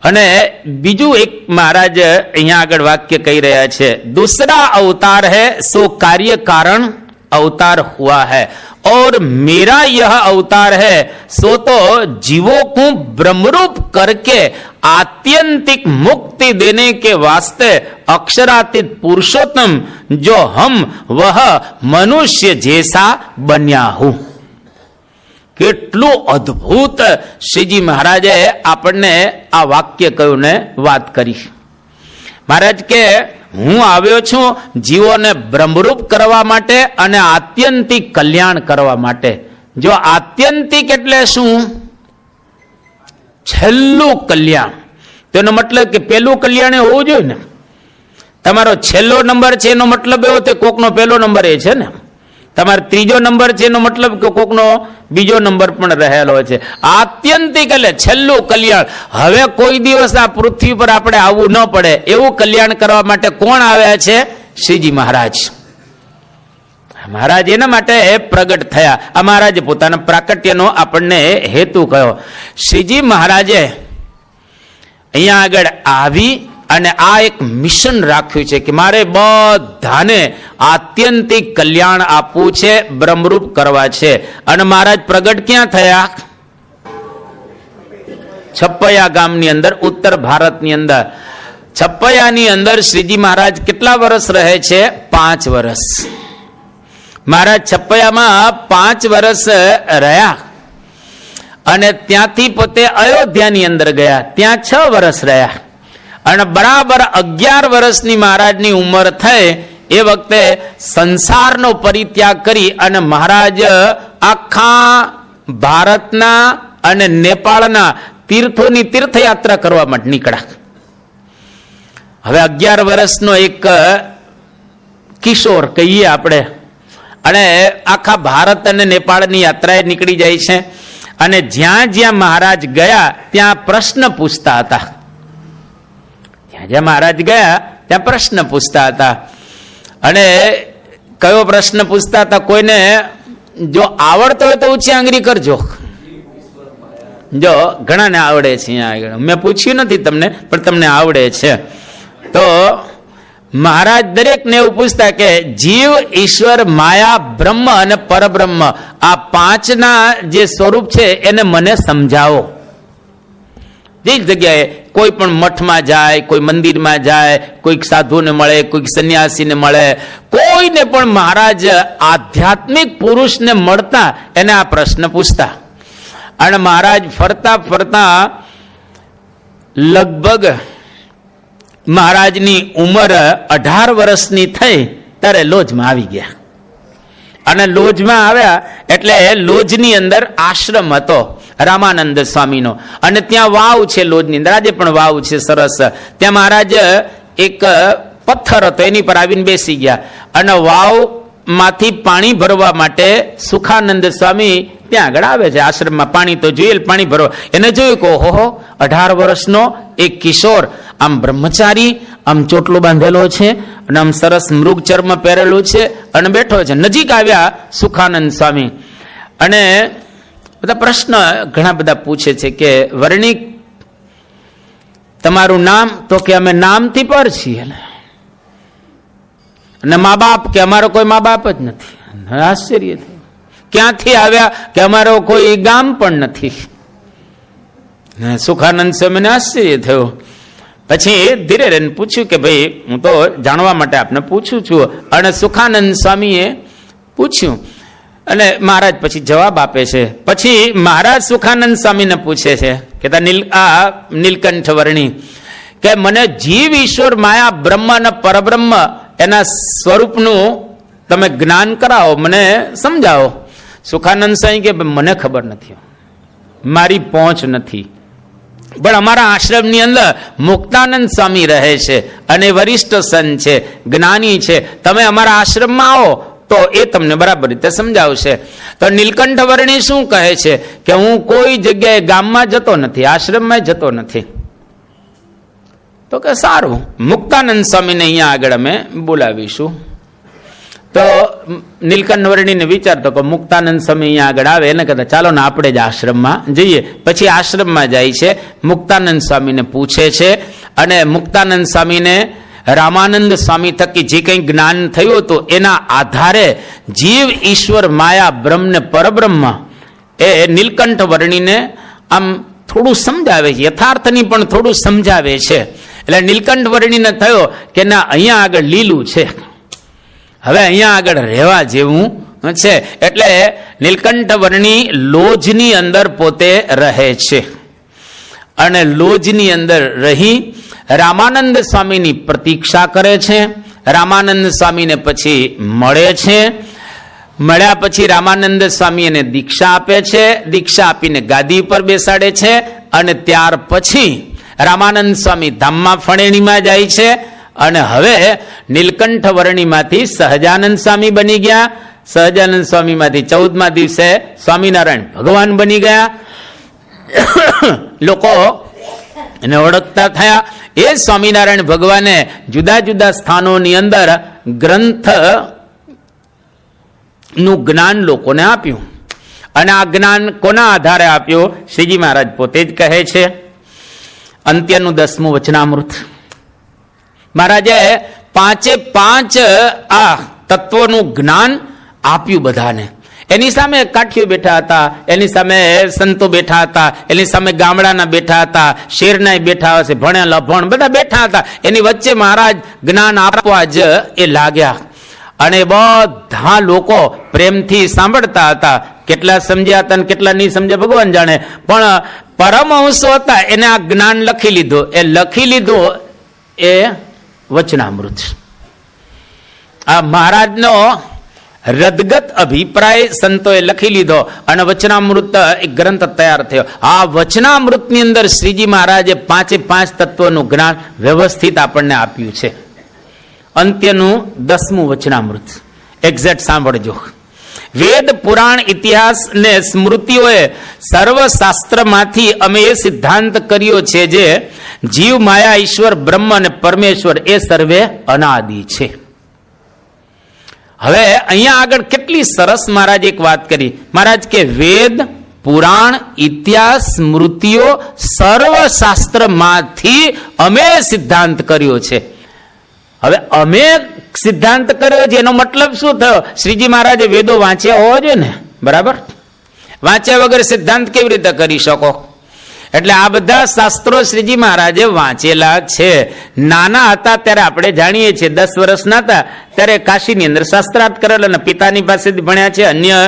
અને બીજું એક મહારાજ અહીંયા આગળ વાક્ય કહી રહ્યા છે, दूसरा अवतार है सो कार्य कारण अवतार हुआ है और मेरा यह अवतार है सो तो जीवों को ब्रह्मरूप करके आत्यंतिक मुक्ति देने के वास्ते अक्षरातीत पुरुषोत्तम जो हम वह मनुष्य जैसा बन्या हूं. કેટલું અદ્ભુત શ્રીજી મહારાજે આપણને આ વાક્ય કહ્યું ને વાત કરી. મહારાજ કે હું આવ્યો છું જીવોને બ્રહ્મરૂપ કરવા માટે અને આત્યંતિક કલ્યાણ કરવા માટે. જો આત્યંતિક એટલે શું? છેલ્લું કલ્યાણ. તેનો મતલબ કે પેલું કલ્યાણ એ હોવું જોઈએ ને. તમારો છેલ્લો નંબર છે એનો મતલબ એવો કે કોકનો પહેલો નંબર એ છે ને. તમારો ત્રીજો નંબર છે એનો મતલબ કે કોકનો બીજો નંબર પણ રહેલો છે. આત્યંતિક એટલે છેલ્લું કલ્યાણ. હવે કોઈ દિવસ આ પૃથ્વી પર આપણે આવવું ન પડે એવું કલ્યાણ કરવા માટે કોણ આવ્યા છે? શ્રીજી મહારાજ. મહારાજ એના માટે પ્રગટ થયા. આ મહારાજે પોતાના પ્રાકટ્યનો આપણને હેતુ કહ્યો. શ્રીજી મહારાજે અહીંયા આગળ આવી અને આ એક મિશન રાખ્યું છે કે મારે બધાને આત્યંતિક કલ્યાણ આપવું છે, બ્રહ્મરૂપ કરવા છે. અને મહારાજ પ્રગટ ક્યાં થયા? છપૈયા ગામની અંદર, ઉત્તર ભારતની અંદર. છપૈયાની અંદર શ્રીજી મહારાજ કેટલા વર્ષ રહે છે? 5 વર્ષ. મહારાજ છપૈયામાં 5 વર્ષ રહ્યા અને ત્યાંથી પોતે અયોધ્યાની અંદર ગયા. ત્યાં 6 વર્ષ રહ્યા અને બરાબર 11 વર્ષની મહારાજની ઉંમર થઈ એ વખતે સંસારનો પરિત્યાગ કરી અને મહારાજ આખા ભારતના અને નેપાળના તીર્થોની તીર્થયાત્રા કરવા માટે નીકળ્યા. હવે 11 વર્ષનો એક કિશોર કહીએ આપણે, અને આખા ભારત અને નેપાળની યાત્રાએ નીકળી જાય છે. અને જ્યાં જ્યાં મહારાજ ગયા ત્યાં પ્રશ્ન પૂછતા હતા. જ્યાં જ્યાં મહારાજ ગયા ત્યાં પ્રશ્ન પૂછતા હતા. અને કયો પ્રશ્ન પૂછતા હતા? કોઈને જો આવડતો હોય તો ઊંચી આંગળી કરજો. જો ઘણાને આવડે છે. અહીંયા આગળ મેં પૂછ્યું નથી તમને, પણ તમને આવડે છે. તો મહારાજ દરેકને એવું પૂછતા કે જીવ, ઈશ્વર, માયા, બ્રહ્મ અને પરબ્રહ્મ, આ પાંચના જે સ્વરૂપ છે એને મને સમજાવો. જે જગ્યાએ કોઈ પણ મઠમાં જાય, કોઈ મંદિરમાં જાય, કોઈક સાધુને મળે, કોઈક સંન્યાસીને મળે, કોઈને પણ મહારાજ આધ્યાત્મિક પુરુષને મળતા એને આ પ્રશ્ન પૂછતા. અને મહારાજ ફરતા ફરતા લગભગ મહારાજની ઉંમર 18 વર્ષની થઈ ત્યારે લોજમાં આવી ગયા. અને લોજમાં આવ્યા એટલે લોજની અંદર આશ્રમ હતો રામાનંદ સ્વામીનો, અને ત્યાં વાવ છે લોજની અંદર. આજે પણ વાવ છે સરસ. ત્યાં મહારાજ એક પથ્થર હતો એની પર આવીને બેસી ગયા. અને વાવ માંથી પાણી ભરવા માટે સુખાનંદ સ્વામી ત્યાં આગળ આવે છે આશ્રમમાં. પાણી તો જોઈએ, પાણી ભરવા. એને જોયું કે ઓહો, 18 વર્ષનો એક કિશોર, આમ બ્રહ્મચારી, આમ ચોટલો બાંધેલો છે અને આમ સરસ મૃગ ચર્મ પહેરેલું છે અને બેઠો છે. નજીક આવ્યા સુખાનંદ સ્વામી અને બધા પ્રશ્ન ઘણા બધા પૂછે છે કે વર્ણિક, તમારું નામ? તો કે અમે નામથી પર છીએ. અને મા બાપ? કે અમારો કોઈ મા બાપ જ નથી. આશ્ચર્ય થયું. ક્યાંથી આવ્યા? કે અમારો કોઈ ગામ પણ નથી. સુખાનંદ સ્વામીને આશ્ચર્ય થયું. પછી ધીરે રહીને પૂછ્યું કે ભાઈ, હું તો જાણવા માટે આપને પૂછું છું. અને સુખાનંદ સ્વામીએ પૂછ્યું અને મહારાજ પછી જવાબ આપે છે. પછી મહારાજ સુખાનંદ સ્વામીને પૂછે છે કે નીલકંઠ વર્ણી, કે મને જીવ, ઈશ્વર, માયા, બ્રહ્મ અને પરબ્રહ્મ એના સ્વરૂપનું તમે જ્ઞાન કરાવો, મને સમજાવો. સુખાનંદ સ્વામી કે મને ખબર નથી, મારી પહોંચ નથી. પણ અમારા આશ્રમની અંદર મુક્તાનંદ સ્વામી રહે છે અને વરિષ્ઠ સંત છે, જ્ઞાની છે. તમે અમારા આશ્રમમાં આવો તો એ તમને બરાબર રીતે સમજાવશે. તો નીલકંઠ વર્ણી શું કહે છે કે હું કોઈ જગ્યાએ ગામમાં જતો નથી, આશ્રમમાં જતો નથી. તો કે સારું, મુક્તાનંદ સ્વામીને અહીંયા આગળ અમે બોલાવીશું. તો નીલકંઠ વર્ણીને વિચારતો કે મુક્તાનંદ સ્વામી અહીંયા આગળ આવે, એને કહેતા ચાલો ને આપણે જ આશ્રમમાં જઈએ. પછી આશ્રમમાં જાય છે, મુક્તાનંદ સ્વામીને પૂછે છે. અને મુક્તાનંદ સ્વામીને રામાનંદ સ્વામી થકી જે કંઈ જ્ઞાન થયું હતું એના આધારે જીવ, ઈશ્વર, માયા, બ્રહ્મ ને પરબ્રહ્મ એ નીલકંઠ વર્ણીને આમ થોડું સમજાવે છે, યથાર્થની પણ થોડું સમજાવે છે. એટલે નીલકંઠ વર્ણીને થયો કે ના, અહીંયા આગળ લીલું છે, હવે અહીંયા આગળ રહેવા જેવું છે. એટલે નીલકંઠ વર્ણી લોજની અંદર પોતે રહે છે અને લોજની અંદર રહી રામાનંદ સ્વામીની પ્રતીક્ષા કરે છે. રામાનંદ સ્વામીને પછી મળે છે. મળ્યા પછી રામાનંદ સ્વામી એને દીક્ષા આપે છે. દીક્ષા આપીને ગાદી પર બેસાડે છે. અને ત્યાર પછી રામાનંદ સ્વામી ધામમાં ફણેણીમાં જાય છે. અને હવે નીલકંઠ વર્ણીમાંથી સહજાનંદ સ્વામી બની ગયા. સહજાનંદ સ્વામીમાંથી 14મા દિવસે સ્વામિનારાયણ ભગવાન બની ગયા. લોકો એને ઓળખતા થયા. એ સ્વામિનારાયણ ભગવાને જુદા જુદા સ્થાનોની અંદર ગ્રંથ નું જ્ઞાન લોકોને આપ્યું. અને આ જ્ઞાન કોના આધારે આપ્યું? શ્રીજી મહારાજ પોતે જ કહે છે. અંત્યનું 10મું વચનામૃત. મહારાજે 5 આ તત્વોનું જ્ઞાન આપ્યું બધાને. એની સામે કાઠીઓ બેઠા હતા, એની સામે સંતો બેઠા હતા, એની સામે ગામડાના બેઠા હતા, શેરનાય બેઠા હશે, ભણેલા ભણ બધા બેઠા હતા. એની વચ્ચે મહારાજ જ્ઞાન આપવા જ એ લાગ્યા. અને બધા લોકો પ્રેમથી સાંભળતા હતા. કેટલા સમજ્યા હતા અને કેટલા નહીં સમજ્યા ભગવાન જાણે. પણ પરમહંસો હતા એને આ જ્ઞાન લખી લીધું. એ લખી લીધું એ વચનામૃત. આ મહારાજનો રદગત અભિપ્રાય સંતોએ લખી લીધો અને વચનામૃત એક ગ્રંથ તૈયાર થયો. આ વચનામૃતની અંદર શ્રીજી મહારાજે 5 તત્વોનું જ્ઞાન વ્યવસ્થિત આપણને આપ્યું છે. અંત્યનું 10મું વચનામૃત એક્ઝેક્ટ સાંભળજો. વેદ, પુરાણ, ઇતિહાસ ને સ્મૃતિઓએ સર્વશાસ્ત્રમાંથી અમે એ સિદ્ધાંત કર્યો છે જે જીવ, માયા, ઈશ્વર, બ્રહ્મ અને પરમેશ્વર એ સર્વે અનાદિ છે. હવે અહીંયા આગળ કેટલી સરસ મહારાજ એક વાત કરી. મહારાજ કે વેદ, પુરાણ, ઇતિહાસ, સ્મૃતિઓ સર્વશાસ્ત્રમાંથી અમે સિદ્ધાંત કર્યો છે. હવે અમે સિદ્ધાંત કર્યો છે એનો મતલબ શું થયો? શ્રીજી મહારાજે વેદો વાંચ્યા હોવા જોઈએ ને, બરાબર? વાંચ્યા વગર સિદ્ધાંત કેવી રીતે કરી શકો? એટલે આ બધા શાસ્ત્રો શ્રીજી મહારાજે વાંચેલા છે. નાના હતા ત્યારે આપણે જાણીએ છીએ, 10 વર્ષના હતા ત્યારે કાશીની અંદર શાસ્ત્રાર્થ કરેલા અને પિતાની પાસેથી ભણ્યા છે. અન્ય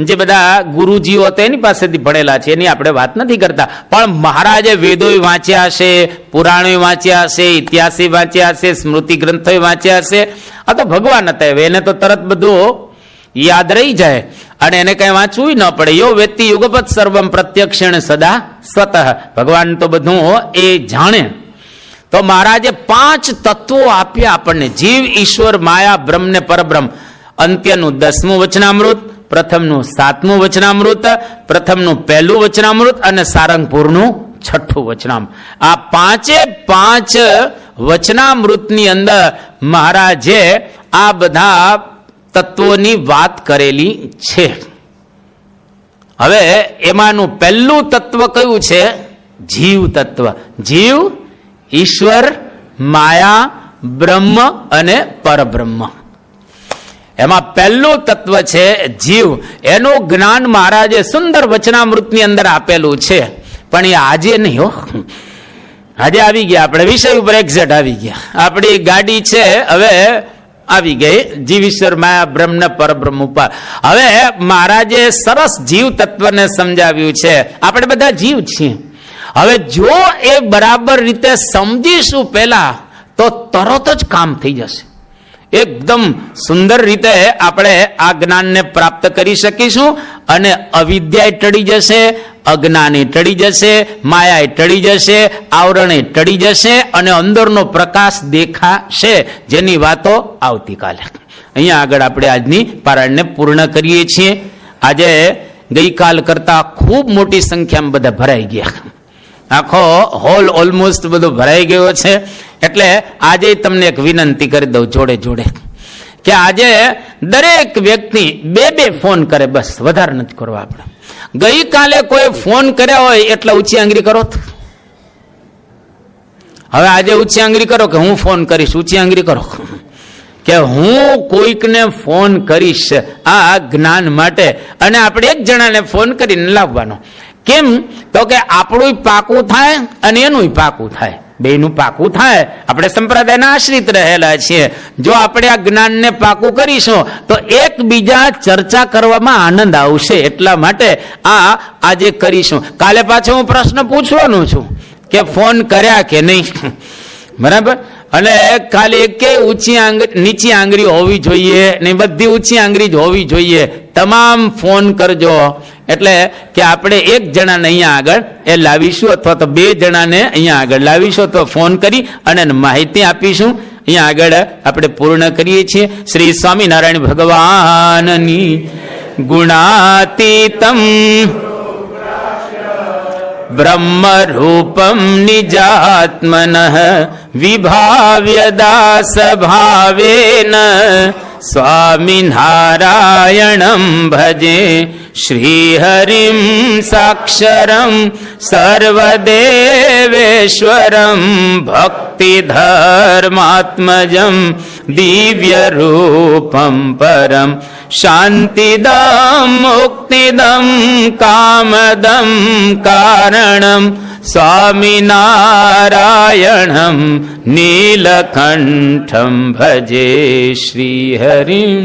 જે બધા ગુરુજીઓ હતા એની પાસેથી ભણેલા છે, એની આપણે વાત નથી કરતા. પણ મહારાજે વેદો વાંચ્યા હશે, પુરાણો વાંચ્યા હશે, ઇતિહાસ વાંચ્યા હશે, સ્મૃતિ ગ્રંથો વાંચ્યા હશે. આ તો ભગવાન હતા, એને તો તરત બધું યાદ રહી જાય અને એને કઈ વાંચવું ન પડે. યો વેત્તિ યુગપત સર્વમ પ્રત્યક્ષેણ સદા સ્વતઃ. ભગવાન તો બધું એ જાણે. તો મહારાજે 5 તત્વો આપ્યા આપણને: જીવ, ઈશ્વર, માયા, બ્રહ્મ ને પરબ્રહ્મ. અંત્યનું 10મું વચનામૃત, પ્રથમનું 7મું વચનામૃત, પ્રથમનું 1લું વચનામૃત અને સારંગપુરનું 6ઠું વચનામૃત. આ 5 વચનામૃતની અંદર મહારાજે આ બધા તત્વોની વાત કરેલી છે. હવે એમાંનું પહેલું તત્વ કયું છે? જીવ તત્વ. જીવ, ઈશ્વર, માયા, બ્રહ્મ અને પરબ્રહ્મ. એમાં પહેલું તત્વ છે જીવ. એનું જ્ઞાન મહારાજે સુંદર વચનામૃતની અંદર આપેલું છે. પણ એ આજે નહીં હો, આજે આવી ગયા આપણે વિષય ઉપર એક્ઝેક્ટ આવી ગયા. આપણી ગાડી છે હવે આવી ગઈ જીવ, ઈશ્વર, માયા, બ્રહ્મ ને પરબ્રહ્મ ઉપર. હવે મહારાજે સરસ જીવ તત્વને સમજાવ્યું છે. આપણે બધા જીવ છીએ. હવે જો એ બરાબર રીતે સમજીશું પેલા તો તરત જ કામ થઈ જશે. એકદમ સુંદર રીતે આપણે આ જ્ઞાનને પ્રાપ્ત કરી શકીશું અને અવિદ્યા ટળી જશે, અજ્ઞાને ટળી જશે, માયા ટળી જશે, આવરણે ટળી જશે અને અંદરનો પ્રકાશ દેખાશે, જેની વાતો આવતીકાલે. અહીંયા આગળ આપણે આજની પારાયણને પૂર્ણ કરીએ છીએ. આજે ગઈકાલ કરતા ખૂબ મોટી સંખ્યામાં બધા ભરાઈ ગયા. આખો હોલ ઓલમોસ્ટ બધો ભરાઈ ગયો છે. એટલે આજે તમને એક વિનંતી કરી દઉં જોડે જોડે કે આજે દરેક વ્યક્તિ 2 ફોન કરે, બસ, વધારે નથી કરવા. આપણે ગઈકાલે કોઈ ફોન કર્યા હોય એટલે ઊંચી આંગળી કરો. હવે આજે ઊંચી આંગળી કરો કે હું ફોન કરીશ. ઊંચી આંગળી કરો કે હું કોઈકને ફોન કરીશ આ જ્ઞાન માટે. અને આપણે એક જણાને ફોન કરીને લાવવાનો. કેમ? તો કે આપણું પાકું થાય અને એનું પાકું થાય, બેનું પાકું થાય. આપણે સંપ્રદાયના આશ્રિત રહેલા છીએ. જો આપણે આ જ્ઞાનને પાકું કરીશું તો એકબીજા ચર્ચા કરવામાં આનંદ આવશે. એટલા માટે આ આજે કરીશું. કાલે પાછો હું પ્રશ્ન પૂછવાનો છું કે ફોન કર્યા કે નહીં, બરાબર? અને ખાલી કે ઊંચી આંગળી, નીચી આંગળી હોવી જોઈએ ને, બધી ઊંચી આંગળી જ હોવી જોઈએ. તમામ ફોન કરજો. એટલે કે આપણે એક જણાને અહીંયા આગળ એ લાવીશું અથવા તો 2 જણાને અહીંયા આગળ લાવીશું તો ફોન કરી અને માહિતી આપીશું. અહીંયા આગળ આપણે પૂર્ણ કરીએ છીએ. શ્રી સ્વામિનારાયણ ભગવાનની ગુણાતીતમ બ્રહ્મ રૂપમ નિજાત્મનઃ વિભાવ્ય દાસ ભાવેન સ્વામિનારાયણં ભજે શ્રીહરિમ સાક્ષરમ સર્વદેવેશ્વરમ ભક્તિધર્માત્મજમ દિવ્યરૂપમ પરમ શાંતિદમ મુક્તિદમ કામદમ કારણમ સ્વામિનારાયણમ નીલકંઠમ ભજે શ્રીહરિમ.